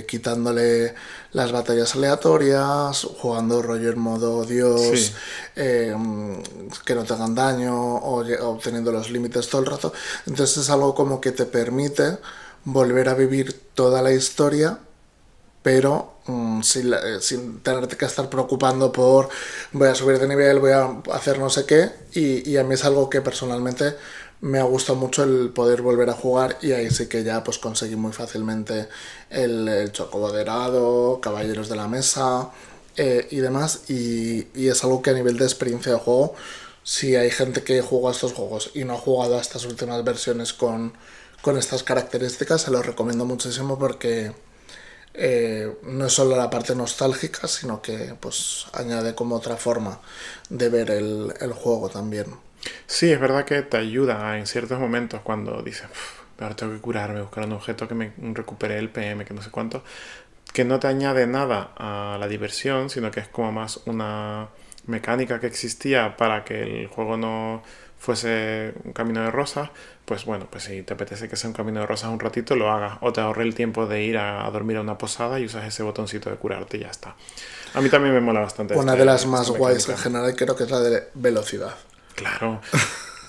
quitándole las batallas aleatorias, jugando rollo en modo Dios, Sí. que no te hagan daño o obteniendo los límites todo el rato. Entonces es algo como que te permite volver a vivir toda la historia, pero sin tenerte que estar preocupando por voy a subir de nivel, voy a hacer no sé qué, y a mí es algo que personalmente me ha gustado mucho el poder volver a jugar y ahí sí que ya pues conseguí muy fácilmente el Chocobo Dorado, Caballeros de la Mesa y demás. Y es algo que a nivel de experiencia de juego, si hay gente que juega a estos juegos y no ha jugado a estas últimas versiones con estas características, se los recomiendo muchísimo porque no es solo la parte nostálgica, sino que pues añade como otra forma de ver el juego también. Sí, es verdad que te ayuda en ciertos momentos cuando dices, ahora tengo que curarme, buscar un objeto que me recupere el PM, que no sé cuánto, que no te añade nada a la diversión, sino que es como más una mecánica que existía para que el juego no fuese un camino de rosas, pues bueno, pues si te apetece que sea un camino de rosas un ratito, lo hagas. O te ahorre el tiempo de ir a dormir a una posada y usas ese botoncito de curarte y ya está. A mí también me mola bastante Una de las esta más guays mecánica. en general creo que es la de velocidad. Claro.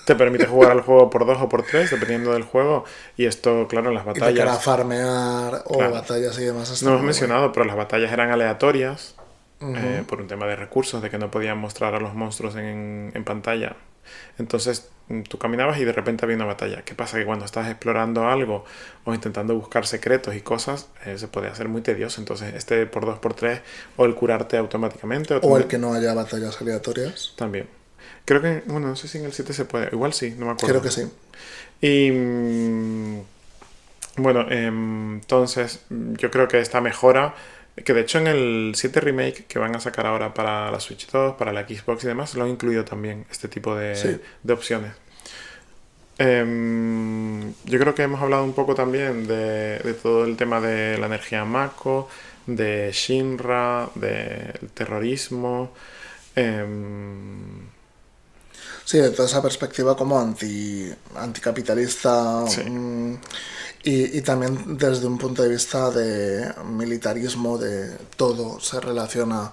Te permite jugar al juego por 2 o por 3 dependiendo del juego. Y esto, claro, en las Y de cara a batallas. farmear o Claro. batallas y demás está No hemos muy guay. mencionado, pero las batallas eran aleatorias Ujú. por un tema de recursos, de que no podían mostrar a los monstruos en pantalla. Entonces tú caminabas y de repente había una batalla. ¿Qué pasa? Que cuando estás explorando algo o intentando buscar secretos y cosas, se puede hacer muy tedioso. Entonces este por 2 por 3 o el curarte automáticamente o O el tener- que no haya batallas aleatorias. también. Creo que, bueno, no sé si en el 7 se puede. Igual sí, no me Creo acuerdo. que sí. Y bueno, entonces yo creo que esta mejora, que de hecho en el 7 Remake que van a sacar ahora para la Switch 2, para la Xbox y demás, lo han incluido también este tipo Sí. de opciones. Yo creo que hemos hablado un poco también de todo el tema de la energía Mako, de Shinra, del terrorismo. em, Sí, de toda esa perspectiva como anticapitalista sí, y también desde un punto de vista de militarismo, de todo se relaciona,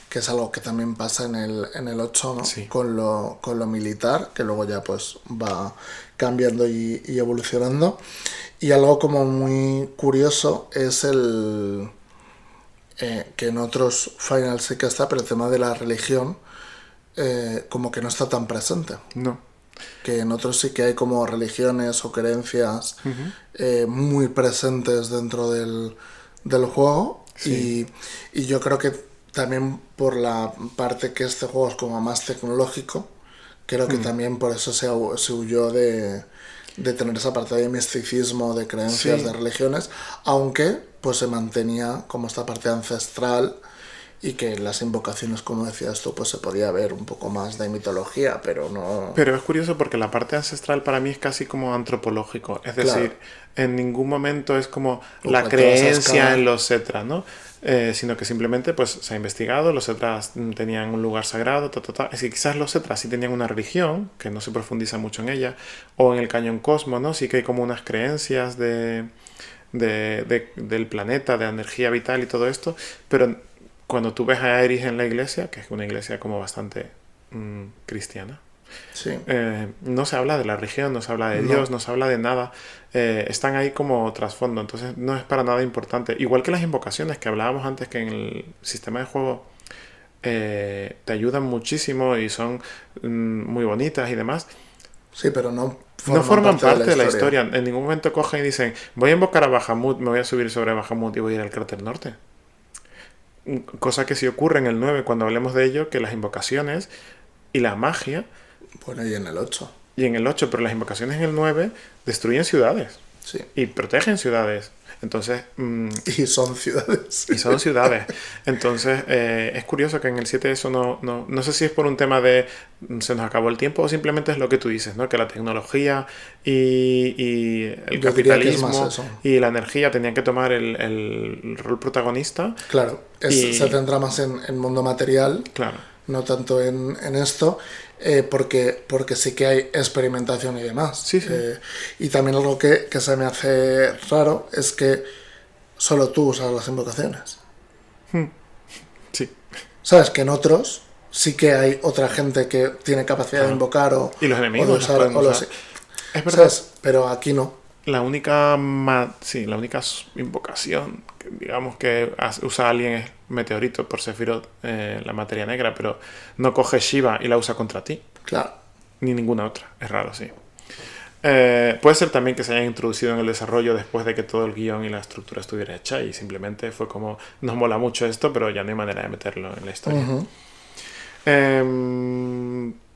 que es algo que también pasa en el 8, ¿no? sí, Con lo militar, que luego ya pues va cambiando y evolucionando. Y algo como muy curioso es que en otros Final sí que está, pero el tema de la religión como que no está tan presente. no. Que en otros sí que hay como religiones o creencias muy presentes dentro del juego Sí, y yo creo que también por la parte que este juego es como más tecnológico, creo que también por eso se huyó de tener esa parte de misticismo, de creencias, de sí. religiones, aunque pues se mantenía como esta parte ancestral y que en las invocaciones, como decías tú, pues se podía ver un poco más de mitología, pero no... Pero es curioso porque la parte ancestral para mí es casi como antropológico. Es Claro, decir, en ningún momento es como la igual te vas a creencia en excavar. los Cetra, ¿no? Sino que simplemente pues se ha investigado, los Cetras tenían un lugar sagrado, ta, ta, ta. Es decir, quizás los Cetras sí tenían una religión, que no se profundiza mucho en ella, o en el Cañón Cosmo, ¿no? Sí que hay como unas creencias del planeta, de energía vital y todo esto, pero cuando tú ves a Aerys en la iglesia, que es una iglesia como bastante cristiana, Sí, no se habla de la religión, no se habla de Dios, no. no se habla de nada. Están ahí como trasfondo, entonces no es para nada importante. Igual que las invocaciones que hablábamos antes, que en el sistema de juego te ayudan muchísimo y son muy bonitas y demás. Sí, pero no No forman forman parte de la parte de la historia. historia. En ningún momento cogen y dicen, voy a invocar a Bahamut, me voy a subir sobre Bahamut y voy a ir al cráter norte. Cosa que sí ocurre en el 9 cuando hablemos de ello, que las invocaciones y la magia, Bueno, y en el 8. y en el 8 pero las invocaciones en el 9 destruyen ciudades Sí. y protegen ciudades. Entonces, Y son ciudades. y son ciudades. Entonces, es curioso que en el 7 eso no sé si es por un tema de se nos acabó el tiempo o simplemente es lo que tú dices, ¿no? Que la tecnología y el Yo diría que es más capitalismo eso. y la energía tenían que tomar el rol protagonista Claro, se y, centra más en mundo material, claro, no tanto en esto, porque sí que hay experimentación y demás. sí, sí, Y también algo que se me hace raro es que solo tú usas las invocaciones. sí. Sabes que en otros sí que hay otra gente que tiene capacidad de Claro. invocar Y los o de enemigos las usar, pueden o usar. los, Es verdad, ¿sabes? Pero aquí no. la única, sí, la única invocación que digamos que usa alguien es Meteorito por Sephiroth, la materia negra, pero no coge Shiva y la usa contra ti, Claro. ni ninguna otra. Es raro, sí. Puede ser también que se hayan introducido en el desarrollo después de que todo el guión y la estructura estuviera hecha y simplemente fue como, nos mola mucho esto, pero ya no hay manera de meterlo en la historia.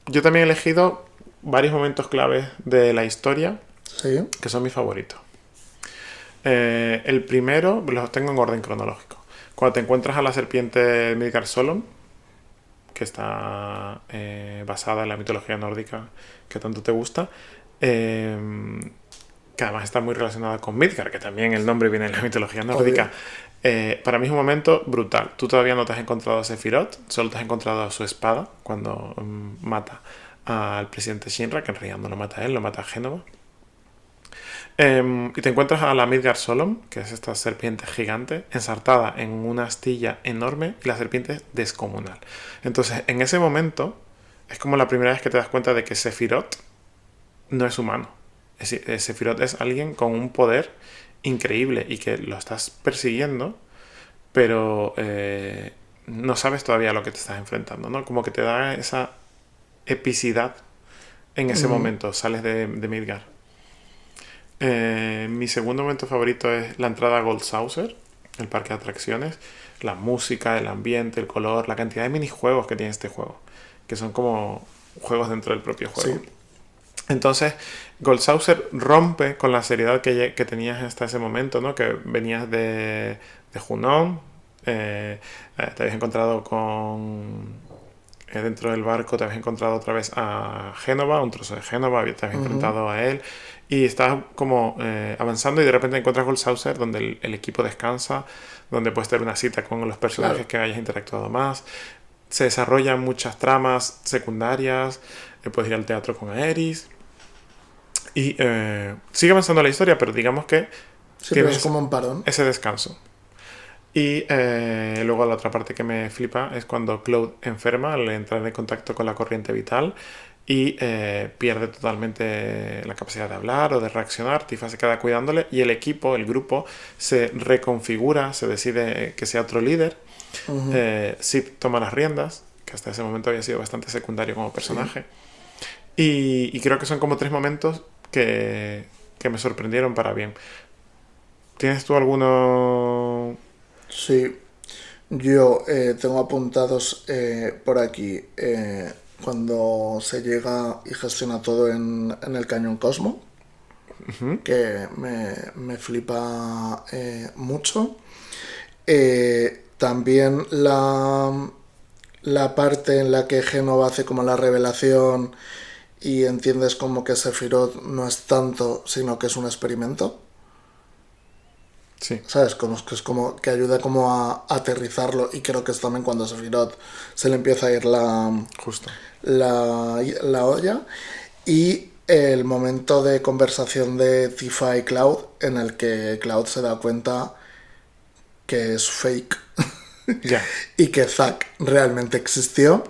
Yo también he elegido varios momentos claves de la historia Sí. que son mis favoritos. El primero los tengo en orden cronológico. Cuando te encuentras a la serpiente Midgard Solon, que está basada en la mitología nórdica que tanto te gusta, que además está muy relacionada con Midgard, que también el nombre viene de la mitología nórdica. Para mí es un momento brutal. Tú todavía no te has encontrado a Sephiroth, solo te has encontrado a su espada cuando mata al presidente Shinra, que en realidad no lo mata a él, lo mata a Génova. Y te encuentras a la Midgard Solon, que es esta serpiente gigante, ensartada en una astilla enorme, y la serpiente es descomunal. Entonces, en ese momento, es como la primera vez que te das cuenta de que Sephiroth no es humano. Es decir, Sephiroth es alguien con un poder increíble y que lo estás persiguiendo, pero no sabes todavía a lo que te estás enfrentando, ¿no? Como que te da esa epicidad en ese momento, sales de Midgard. Mi segundo momento favorito es la entrada a Gold Saucer, el parque de atracciones. La música, el ambiente, el color, la cantidad de minijuegos que tiene este juego, que son como juegos dentro del propio juego. Sí. Entonces, Gold Saucer rompe con la seriedad que tenías hasta ese momento, ¿no? Que venías de Junon, te habías encontrado con... dentro del barco te habías encontrado otra vez a Génova, un trozo de Génova, te habías enfrentado a él, y estás como avanzando y de repente encuentras Gold Saucer, donde el equipo descansa, donde puedes tener una cita con los personajes que hayas interactuado más. Se desarrollan muchas tramas secundarias, puedes ir al teatro con Aerys. Y sigue avanzando la historia, pero digamos que Sí, pero es como un parón. ese descanso. Y luego la otra parte que me flipa es cuando Cloud enferma al entrar en contacto con la corriente vital y pierde totalmente la capacidad de hablar o de reaccionar. Tifa se queda cuidándole y el equipo, el grupo, se reconfigura, se decide que sea otro líder. Sip toma las riendas, que hasta ese momento había sido bastante secundario como personaje. Sí. Y creo que son como 3 momentos que me sorprendieron para bien. ¿Tienes tú alguno...? Sí, yo tengo apuntados por aquí cuando se llega y gestiona todo en el Cañón Cosmo, que me flipa mucho. También la parte en la que Génova hace como la revelación y entiendes como que Sephiroth no es tanto, sino que es un experimento. Sí. ¿Sabes? Como que es como que ayuda como a aterrizarlo, y creo que es también cuando a Sephiroth se le empieza a ir Justo. la olla. Y el momento de conversación de Tifa y Cloud, en el que Cloud se da cuenta que es fake Ya. y que Zack realmente existió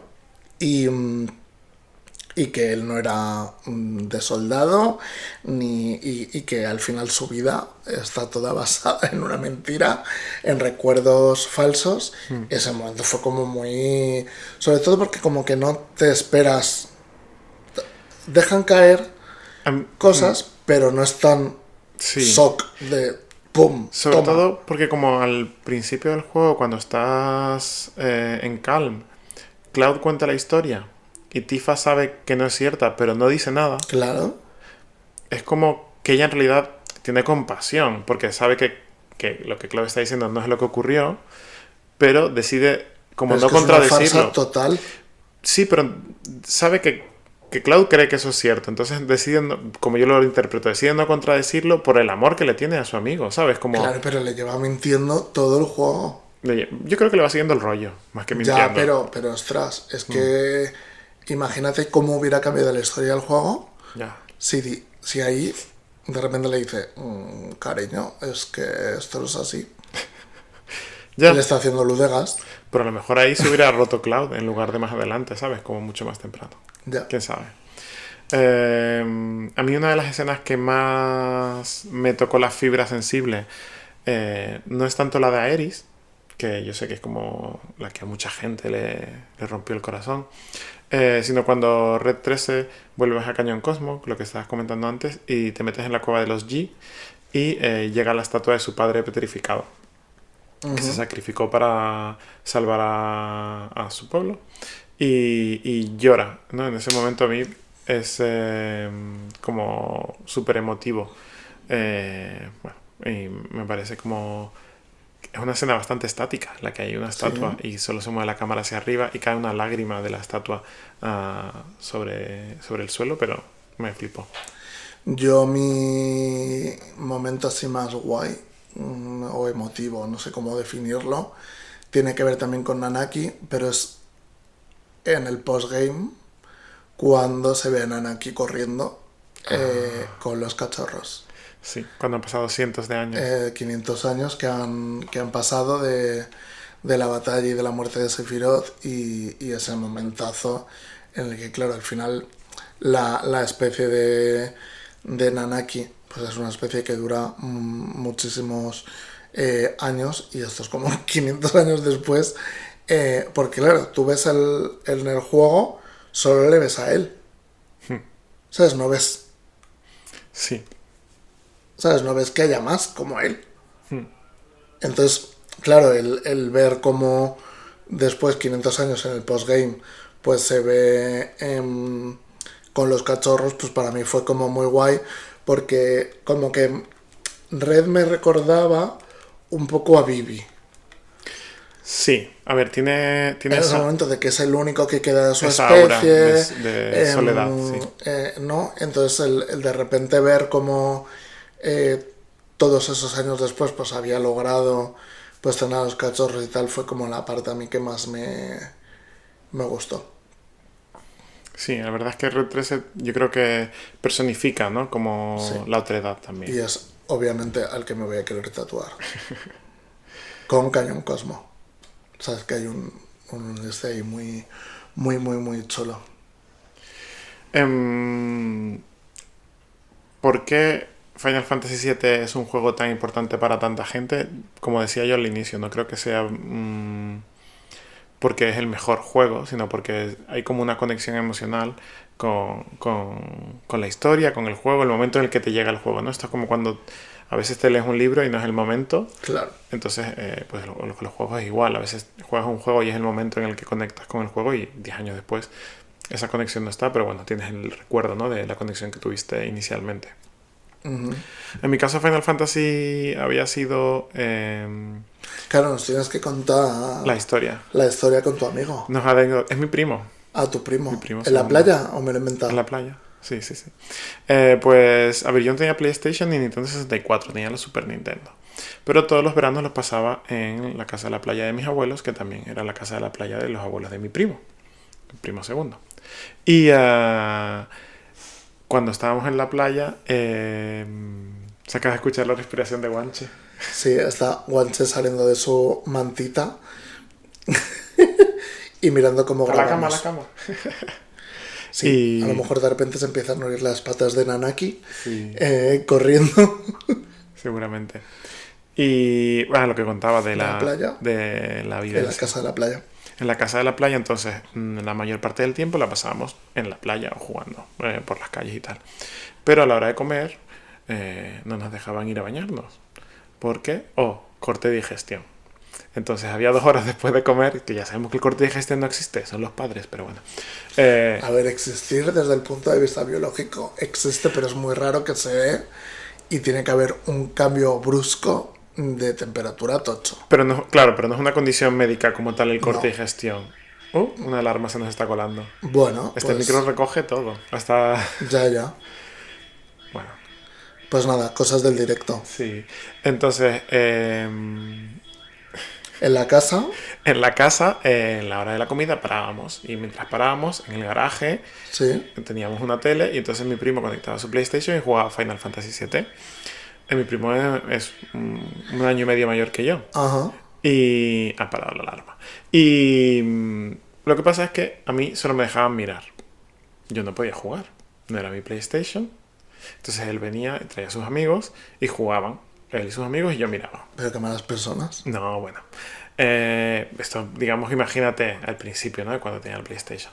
y que él no era de soldado y que al final su vida está toda basada en una mentira, en recuerdos falsos. Ese momento fue como muy... Sobre todo porque como que no te esperas... Dejan caer cosas, pero no es tan shock de ¡pum! Sobre Toma. todo porque como al principio del juego, cuando estás en Calm, Cloud cuenta la historia y Tifa sabe que no es cierta, pero no dice nada. Claro. Es como que ella en realidad tiene compasión, porque sabe que lo que Cloud está diciendo no es lo que ocurrió, pero decide como Pero no es que es una contradecirlo. farsa total. Sí, pero sabe que Cloud cree que eso es cierto, entonces decide, como yo lo interpreto, decide no contradecirlo por el amor que le tiene a su amigo, ¿sabes? Como, Claro, pero le lleva mintiendo todo el juego. yo creo que le va siguiendo el rollo, más que mintiendo. Ya, pero ostras, es que imagínate cómo hubiera cambiado la historia del juego Ya. si ahí de repente le dice, cariño, es que esto no es así. Ya. Él está haciendo luz de gas. Pero a lo mejor ahí se hubiera roto Cloud en lugar de más adelante, ¿sabes? Como mucho más temprano. Ya. ¿Quién sabe? A mí una de las escenas que más me tocó la fibra sensible no es tanto la de Aerys, que yo sé que es como la que a mucha gente le rompió el corazón, sino cuando Red 13 vuelves a Cañón Cosmo, lo que estabas comentando antes, y te metes en la cueva de los G y llega la estatua de su padre petrificado, que se sacrificó para salvar a su pueblo, y llora, ¿no? En ese momento a mí es como súper emotivo. Bueno, y me parece como... Es una escena bastante estática, la que hay una estatua y solo se mueve la cámara hacia arriba y cae una lágrima de la estatua sobre el suelo, pero me flipó. Yo mi momento así más guay o emotivo, no sé cómo definirlo, tiene que ver también con Nanaki, pero es en el postgame cuando se ve a Nanaki corriendo con los cachorros. Sí, cuando han pasado cientos de años. 500 años que han pasado de la batalla y de la muerte de Sephiroth y ese momentazo en el que, claro, al final la especie de Nanaki pues es una especie que dura muchísimos años y esto es como 500 años después porque, claro, tú ves en el juego solo le ves a él. ¿Sabes? No ves... Sí. ¿Sabes? No ves que haya más como él. Entonces, claro, el ver cómo después, 500 años en el postgame, pues se ve con los cachorros, pues para mí fue como muy guay, porque como que Red me recordaba un poco a Vivi. Sí, a ver, tiene En ese momento de que es el único que queda de su esa especie. aura de soledad, sí. ¿No? Entonces el de repente ver cómo todos esos años después pues había logrado pues tener a los cachorros y tal, fue como la parte a mí que más me gustó. Sí, la verdad es que Red 13 yo creo que personifica, ¿no? Como Sí. la otredad también. Y es obviamente al que me voy a querer tatuar. Con Cañón Cosmo. Sabes que hay un este ahí muy, muy, muy, muy chulo. ¿Por qué Final Fantasy VII es un juego tan importante para tanta gente? Como decía yo al inicio, no creo que sea porque es el mejor juego, sino porque hay como una conexión emocional con la historia, con el juego, el momento en el que te llega el juego, ¿no? Esto es como cuando a veces te lees un libro y no es el momento. Claro. Entonces, pues los juegos es igual. A veces juegas un juego y es el momento en el que conectas con el juego y 10 años después esa conexión no está, pero bueno, tienes el recuerdo, ¿no? De la conexión que tuviste inicialmente. En mi caso, Final Fantasy había sido Claro, nos tienes que contar la historia. la historia con tu amigo. Es mi primo. A tu primo. Mi primo ¿En la segundo. playa o me lo he inventado? En la playa. Sí, sí, sí. Pues, a ver, yo no tenía PlayStation ni Nintendo 64, tenía la Super Nintendo. Pero todos los veranos los pasaba en la casa de la playa de mis abuelos, que también era la casa de la playa de los abuelos de mi primo segundo. Y cuando estábamos en la playa, se acaba de escuchar la respiración de Guanche. Sí, está Guanche saliendo de su mantita y mirando cómo A grabamos. la cama. Sí, Y- a lo mejor de repente se empiezan a oír las patas de Nanaki Sí, corriendo. seguramente. Y bueno, lo que contaba de ¿La playa? de la vida En la casa de la playa. en la casa de la playa, entonces la mayor parte del tiempo la pasábamos en la playa o jugando por las calles y tal. Pero a la hora de comer no nos dejaban ir a bañarnos. ¿Por qué? Corte de digestión. Entonces había 2 horas después de comer, que ya sabemos que el corte de digestión no existe, son los padres, pero bueno. A ver, existir desde el punto de vista biológico existe, pero es muy raro que se dé y tiene que haber un cambio brusco de temperatura tocho. Pero no, claro, pero no es una condición médica como tal el corte No. de digestión. Una alarma se nos está colando. Bueno, Este pues micro recoge todo. Hasta... ya. Bueno, Pues nada, cosas del directo. sí. Entonces, En la casa, en la casa, en la hora de la comida, parábamos. Y mientras parábamos, en el garaje, sí. teníamos una tele y entonces mi primo conectaba su PlayStation y jugaba Final Fantasy VII. Mi primo es 1 año y medio mayor que yo. Ajá. Y ha parado la alarma. Y lo que pasa es que a mí solo me dejaban mirar. Yo no podía jugar. No era mi PlayStation. Entonces él venía, traía a sus amigos y jugaban. Él y sus amigos y yo miraba. Pero qué malas personas. No, bueno. Esto, digamos, imagínate al principio, ¿no? Cuando tenía el PlayStation.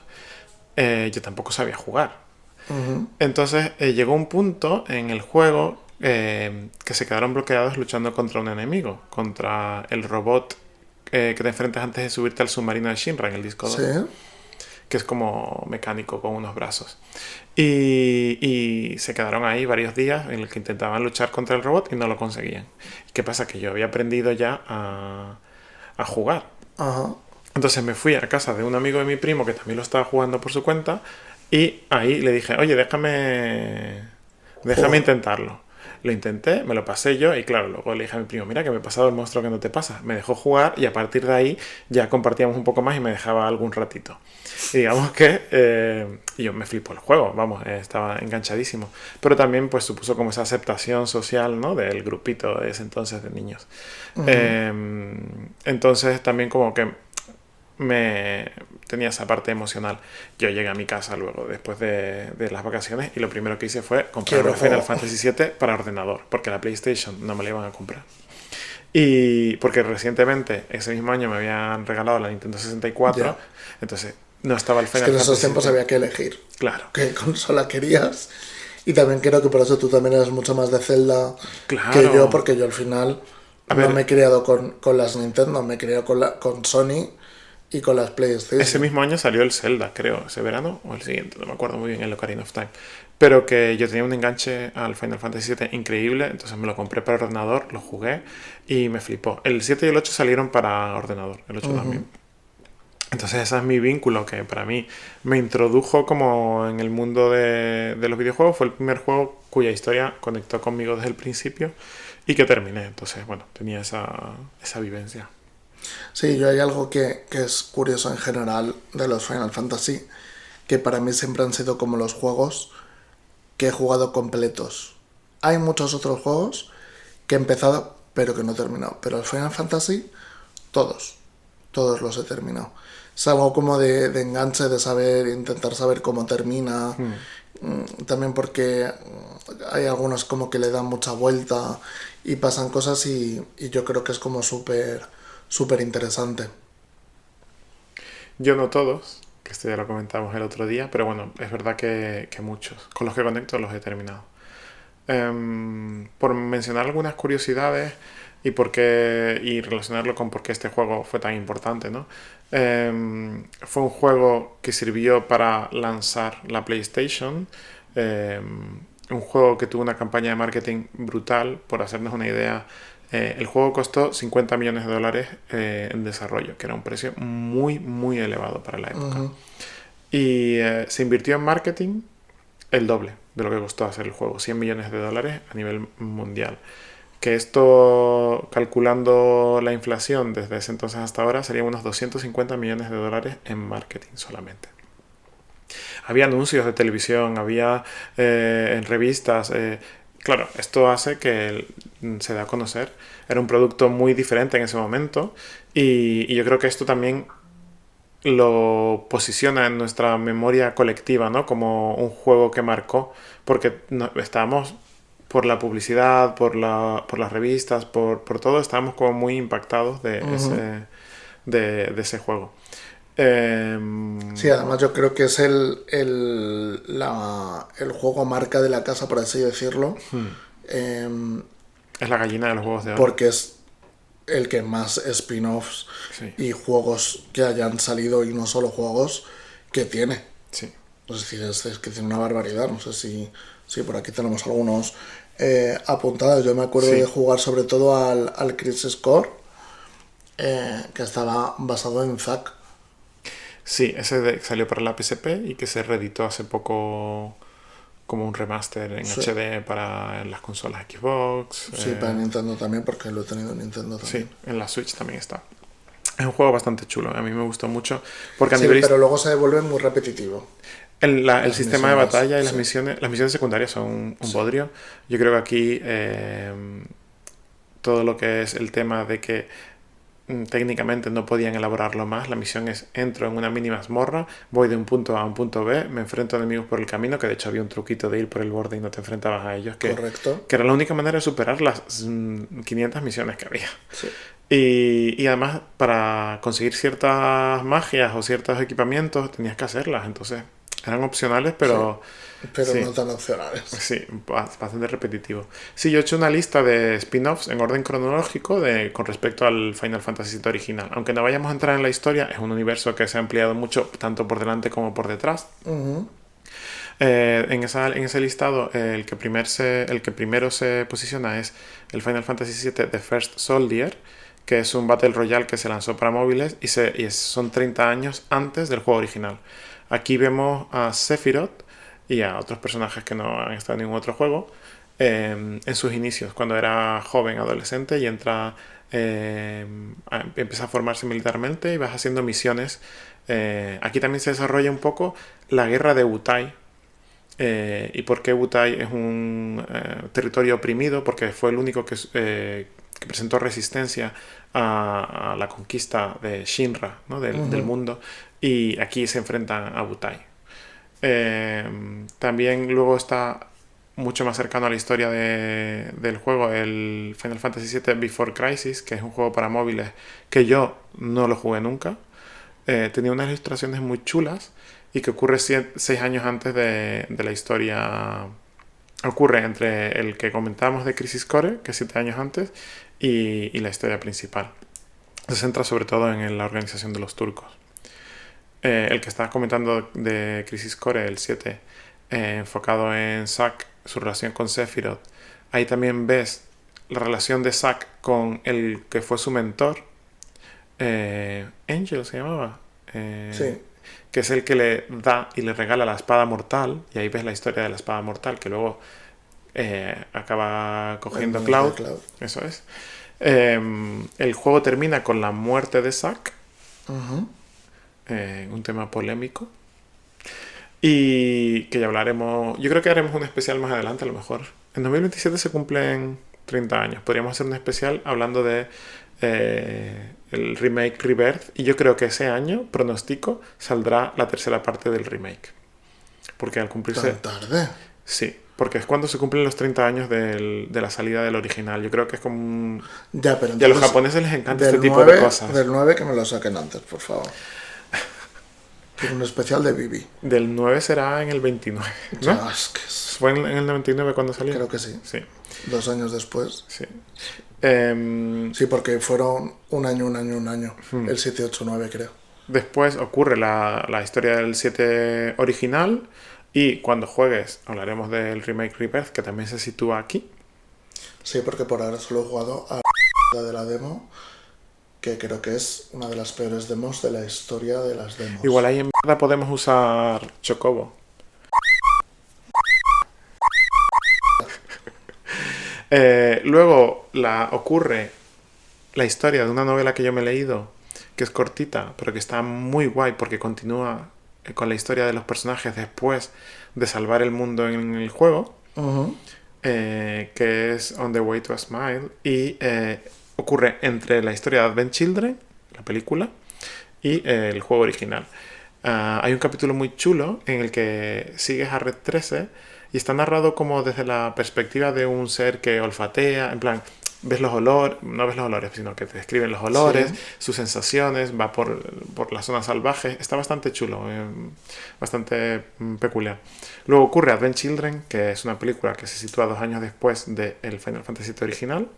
yo tampoco sabía jugar. Ujú. Entonces llegó un punto en el juego que se quedaron bloqueados luchando contra un enemigo, contra el robot que te enfrentas antes de subirte al submarino de Shinra en el disco Sí. 2, que es como mecánico con unos brazos. Y se quedaron ahí varios días en los que intentaban luchar contra el robot y no lo conseguían. ¿Qué pasa? Que yo había aprendido ya a jugar. Ajá. Entonces me fui a casa de un amigo de mi primo que también lo estaba jugando por su cuenta y ahí le dije, oye, déjame Juego. intentarlo. Lo intenté, me lo pasé yo y claro, luego le dije a mi primo, mira que me he pasado el monstruo que no te pasa. Me dejó jugar y a partir de ahí ya compartíamos un poco más y me dejaba algún ratito. Y digamos que yo me flipo el juego, vamos, estaba enganchadísimo. Pero también pues supuso como esa aceptación social, ¿no? Del grupito de ese entonces de niños. Ujú. Entonces también como que me tenía esa parte emocional. Yo llegué a mi casa luego, después de las vacaciones, y lo primero que hice fue comprarme Quiero el Final juego. Fantasy VII para ordenador, porque la PlayStation no me la iban a comprar. Y porque recientemente, ese mismo año, me habían regalado la Nintendo 64, Ya. entonces no estaba el Es que Final en esos Fantasy tiempos VII. había que elegir Claro, qué consola querías. Y también creo que por eso tú también eres mucho más de Zelda que yo, claro. porque yo al final A no me ver, he criado con las Nintendo, me he criado con Sony y con las ese PlayStation. mismo año salió el Zelda, creo, ese verano o el siguiente, no me acuerdo muy bien, el Ocarina of Time. Pero que yo tenía un enganche al Final Fantasy VII increíble, entonces me lo compré para ordenador, lo jugué y me flipó. El 7 y el 8 salieron para ordenador, el 8 Ujú. también. Entonces ese es mi vínculo que para mí me introdujo como en el mundo de los videojuegos. Fue el primer juego cuya historia conectó conmigo desde el principio y que terminé. Entonces, bueno, tenía esa vivencia. Sí, yo hay algo que es curioso en general de los Final Fantasy, que para mí siempre han sido como los juegos que he jugado completos. Hay muchos otros juegos que he empezado pero que no he terminado. Pero el Final Fantasy, todos. Todos los he terminado. Es algo como de enganche, de saber, intentar saber cómo termina. También porque hay algunos como que le dan mucha vuelta y pasan cosas y yo creo que es como súper interesante. Yo no todos, que esto ya lo comentamos el otro día, pero bueno, es verdad que muchos. Con los que conecto los he terminado. Por mencionar algunas curiosidades y relacionarlo con por qué este juego fue tan importante, ¿no? Fue un juego que sirvió para lanzar la PlayStation. Un juego que tuvo una campaña de marketing brutal. Por hacernos una idea, el juego costó 50 millones de dólares en desarrollo, que era un precio muy, muy elevado para la época. Ujú. Y se invirtió en marketing el doble de lo que costó hacer el juego, 100 millones de dólares a nivel mundial. Que esto, calculando la inflación desde ese entonces hasta ahora, serían unos 250 millones de dólares en marketing solamente. Había anuncios de televisión, había en revistas. Claro, esto hace que se dé a conocer. Era un producto muy diferente en ese momento y yo creo que esto también lo posiciona en nuestra memoria colectiva, ¿no? Como un juego que marcó, porque no, estábamos por la publicidad, por las revistas, por todo, estábamos como muy impactados Ujú. de ese juego. Eh, Sí, además yo creo que es el juego marca de la casa, por así decirlo, em, es la gallina de los huevos de oro. porque es el que más spin-offs Sí, y juegos que hayan salido y no solo juegos que tiene. sí. Es decir, es que tiene una barbaridad. No sé si por aquí tenemos algunos apuntados. Yo me acuerdo de Sí, jugar sobre todo al Crisis Core, que estaba basado en Zack. sí, salió para la PSP y que se reeditó hace poco como un remaster en Sí, HD para las consolas Xbox. sí, para Nintendo también, porque lo he tenido en Nintendo también. Sí, en la Switch también está. Es un juego bastante chulo, a mí me gustó mucho, porque a Sí, nivel pero luego se vuelve muy repetitivo el las sistema de misiones. batalla y Sí, las misiones secundarias son un sí. bodrio. Yo creo que aquí todo lo que es el tema de que técnicamente no podían elaborarlo más. La misión es: entro en una mini mazmorra, voy de un punto A a un punto B, me enfrento a enemigos por el camino, que de hecho había un truquito de ir por el borde y no te enfrentabas a ellos, Correcto. que era la única manera de superar las 500 misiones que había. Sí. Y además, para conseguir ciertas magias o ciertos equipamientos tenías que hacerlas. Entonces Eran opcionales, pero... Pero sí. no tan opcionales. Sí, bastante repetitivo. Sí, yo he hecho una lista de spin-offs en orden cronológico con respecto al Final Fantasy VII original. Aunque no vayamos a entrar en la historia, es un universo que se ha ampliado mucho, tanto por delante como por detrás. En ese listado, el que primero se posiciona es el Final Fantasy VII The First Soldier, que es un Battle Royale que se lanzó para móviles y son 30 años antes del juego original. Aquí vemos a Sephiroth y a otros personajes que no han estado en ningún otro juego en sus inicios, cuando era joven, adolescente, y empieza a formarse militarmente y vas haciendo misiones. Aquí también se desarrolla un poco la guerra de Wutai, y por qué Wutai es un territorio oprimido, porque fue el único que presentó resistencia a la conquista de Shinra, ¿no? del mundo, y aquí se enfrentan a Wutai. También luego está mucho más cercano a la historia del juego el Final Fantasy VII Before Crisis, que es un juego para móviles que yo no lo jugué nunca. Tenía unas ilustraciones muy chulas y que ocurre 6 años antes de la historia. Ocurre entre el que comentábamos de Crisis Core, que es 7 años antes, y la historia principal. Se centra sobre todo en la organización de los turcos. El que estaba comentando de Crisis Core, el 7, enfocado en Zack, su relación con Sephiroth. Ahí también ves la relación de Zack con el que fue su mentor, Angel se llamaba, Sí. que es el que le da y le regala la espada mortal, y ahí ves la historia de la espada mortal, que luego acaba cogiendo Cloud. Eso es. El juego termina con la muerte de Zack. Un tema polémico y que ya hablaremos. Yo creo que haremos un especial más adelante, a lo mejor en 2027 se cumplen 30 años, podríamos hacer un especial hablando de el remake Rebirth, y yo creo que ese año, pronostico, saldrá la tercera parte del remake, porque al cumplirse... ¿Tan tarde? Sí, porque es cuando se cumplen los 30 años de la salida del original. Yo creo que es como Ya, pero y a los japoneses les encanta este tipo de cosas. Del 9 que me lo saquen antes, por favor. Quiero un especial de Bibi. Del 9 será en el 29, ¿no? ¿Fue en el 99 cuando salió? Creo que sí. Sí. 2 años después. Sí. Sí, porque fueron un año. El 7, 8, 9 creo. Después ocurre la historia del 7 original, y cuando juegues hablaremos del remake Rebirth, que también se sitúa aquí. Sí, porque por ahora solo he jugado a la de la demo, que creo que es una de las peores demos de la historia de las demos. Igual ahí en verdad podemos usar Chocobo. Luego ocurre la historia de una novela que yo me he leído, que es cortita, pero que está muy guay porque continúa con la historia de los personajes después de salvar el mundo en el juego, que es On the Way to a Smile, y ocurre entre la historia de Advent Children, la película, y el juego original. Hay un capítulo muy chulo en el que sigues a Red 13 y está narrado como desde la perspectiva de un ser que olfatea, en plan, ves los olores, no ves los olores, sino que te describen los olores, sí, sus sensaciones, va por la zona salvaje. Está bastante chulo, bastante peculiar. Luego ocurre Advent Children, que es una película que se sitúa 2 años después del Final Fantasy VII original.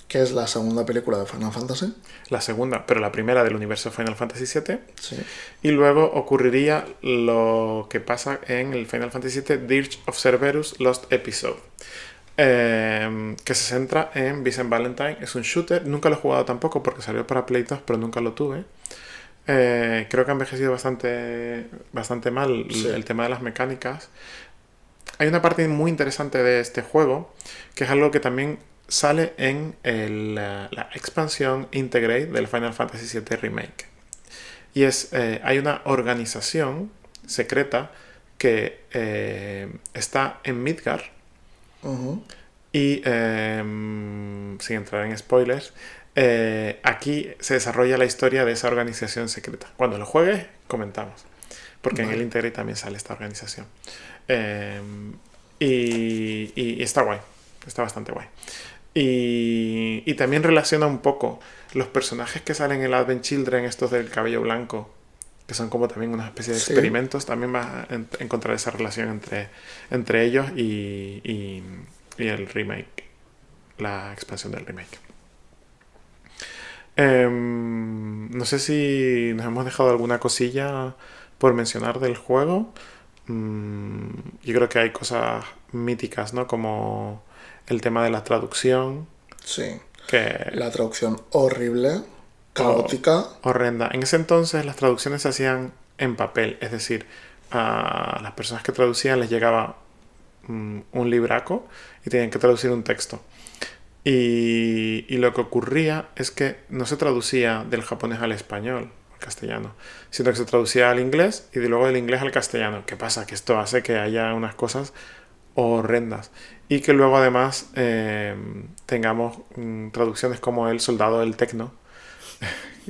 ¿Qué es la segunda película de Final Fantasy? La segunda, pero la primera del universo Final Fantasy VII. Sí. Y luego ocurriría lo que pasa en el Final Fantasy VII Dirge of Cerberus Lost Episode, que se centra en Vincent Valentine. Es un shooter, nunca lo he jugado tampoco porque salió para Play 2, pero nunca lo tuve. Creo que ha envejecido bastante mal, sí, el tema de las mecánicas. Hay una parte muy interesante de este juego, que es algo que también sale en la expansión Integrate del Final Fantasy VII Remake. Y hay una organización secreta que está en Midgar. Y sin entrar en spoilers, aquí se desarrolla la historia de esa organización secreta. Cuando lo juegues, comentamos, porque en el Integrate también sale esta organización. Y está guay, está bastante guay. Y también relaciona un poco los personajes que salen en el Advent Children, estos del cabello blanco, que son como también una especie de Sí. experimentos. También vas a encontrar esa relación entre ellos y el remake, la expansión del remake. No sé si nos hemos dejado alguna cosilla por mencionar del juego. Yo creo que hay cosas míticas, ¿no? Como el tema de la traducción, Sí. que La traducción horrible, caótica. horrenda. En ese entonces las traducciones se hacían en papel, es decir, a las personas que traducían les llegaba un libraco y tenían que traducir un texto. Y lo que ocurría es que no se traducía del japonés al español, al castellano, sino que se traducía al inglés y de luego del inglés al castellano. ¿Qué pasa? Que esto hace que haya unas cosas horrendas. Y que luego además tengamos traducciones como El Soldado del Tecno,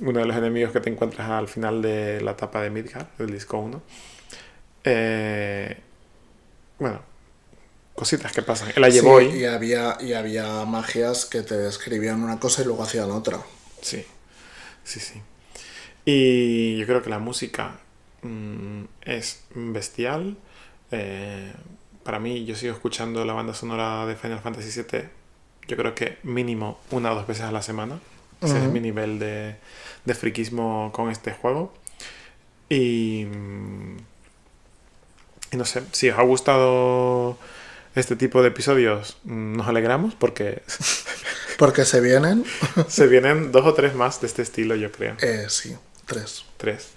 uno de los enemigos que te encuentras al final de la etapa de Midgar, del disco 1. Bueno, cositas que pasan. El Sí, Ayeboy. y había magias que te describían una cosa y luego hacían otra. Sí, sí, sí. Y yo creo que la música es bestial. Para mí, yo sigo escuchando la banda sonora de Final Fantasy VII. Yo creo que mínimo 1 o 2 veces a la semana. Ese es mi nivel de friquismo con este juego. Y no sé, si os ha gustado este tipo de episodios, nos alegramos porque Porque se vienen. se vienen 2 o 3 más de este estilo, yo creo. Sí, 3. 3.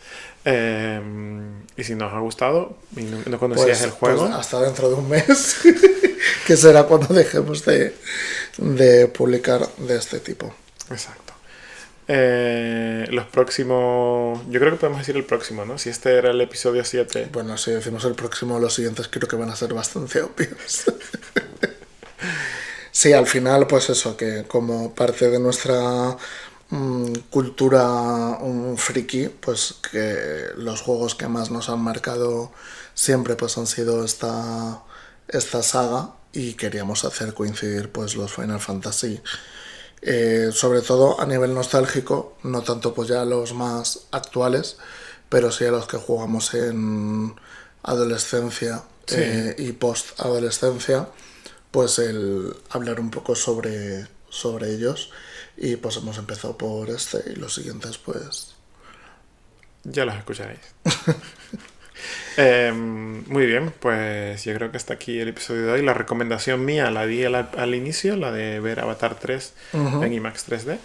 Y si nos ha gustado y no conocías el juego, Pues hasta dentro de un mes, que será cuando dejemos de publicar de este tipo. exacto. Los próximos, yo creo que podemos decir el próximo, ¿no? Si este era el episodio 7. Bueno, si decimos el próximo, los siguientes creo que van a ser bastante obvios. Sí, al final, pues eso, que como parte de nuestra cultura friki, pues que los juegos que más nos han marcado siempre pues han sido esta saga y queríamos hacer coincidir pues los Final Fantasy. Sobre todo a nivel nostálgico, no tanto pues ya los más actuales, pero sí a los que jugamos en adolescencia Sí. y post-adolescencia, pues el hablar un poco sobre ellos. Y pues hemos empezado por este y los siguientes pues... Ya los escucharéis. Muy bien, pues yo creo que hasta aquí el episodio de hoy. La recomendación mía la di al inicio, la de ver Avatar 3 en IMAX 3D.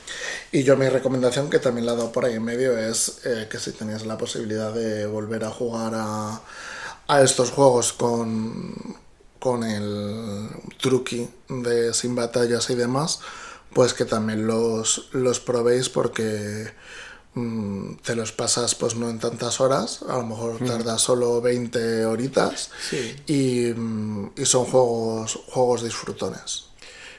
Y yo mi recomendación, que también la he dado por ahí en medio, es que si tenéis la posibilidad de volver a jugar a estos juegos con el truqui de sin batallas y demás, pues que también los probéis porque te los pasas pues no en tantas horas, a lo mejor tardas solo 20 horitas Sí. y son juegos disfrutones.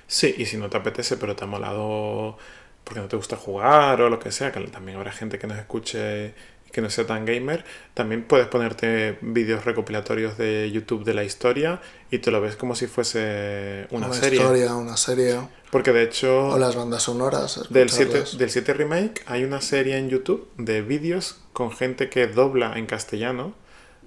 Sí, y si no te apetece, pero te ha molado porque no te gusta jugar o lo que sea, que también habrá gente que nos escuche y que no sea tan gamer, también puedes ponerte vídeos recopilatorios de YouTube de la historia y te lo ves como si fuese una serie. Historia, una serie, Porque de hecho, o las bandas sonoras, del 7, escucharlas. del 7 Remake hay una serie en YouTube de vídeos con gente que dobla en castellano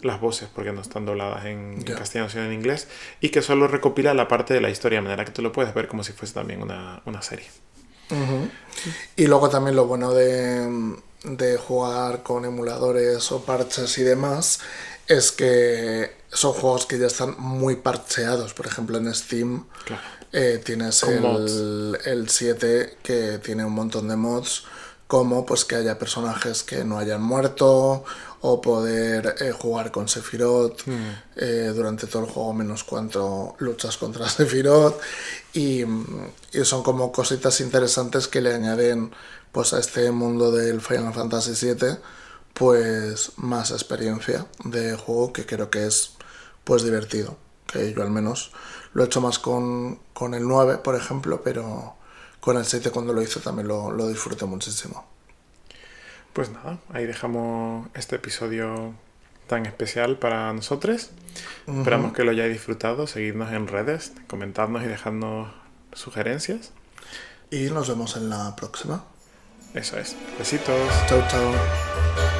las voces, porque no están dobladas en Ya. castellano sino en inglés, y que solo recopila la parte de la historia, de manera que tú lo puedes ver como si fuese también una serie. Y luego también lo bueno de jugar con emuladores o parches y demás es que son juegos que ya están muy parcheados. Por ejemplo, en Steam Claro. tienes Con mods. el 7 que tiene un montón de mods, como pues que haya personajes que no hayan muerto o poder jugar con Sephiroth durante todo el juego menos cuando luchas contra Sephiroth y son como cositas interesantes que le añaden pues a este mundo del Final Fantasy VII pues más experiencia de juego, que creo que es pues divertido, que yo al menos lo he hecho más con el 9 por ejemplo, pero con el 7 cuando lo hice también lo disfruté muchísimo. Pues nada, ahí dejamos este episodio tan especial para nosotros. Esperamos que lo hayáis disfrutado. Seguidnos en redes, comentadnos y dejadnos sugerencias. Y nos vemos en la próxima. Eso es. Besitos. Chao, chao.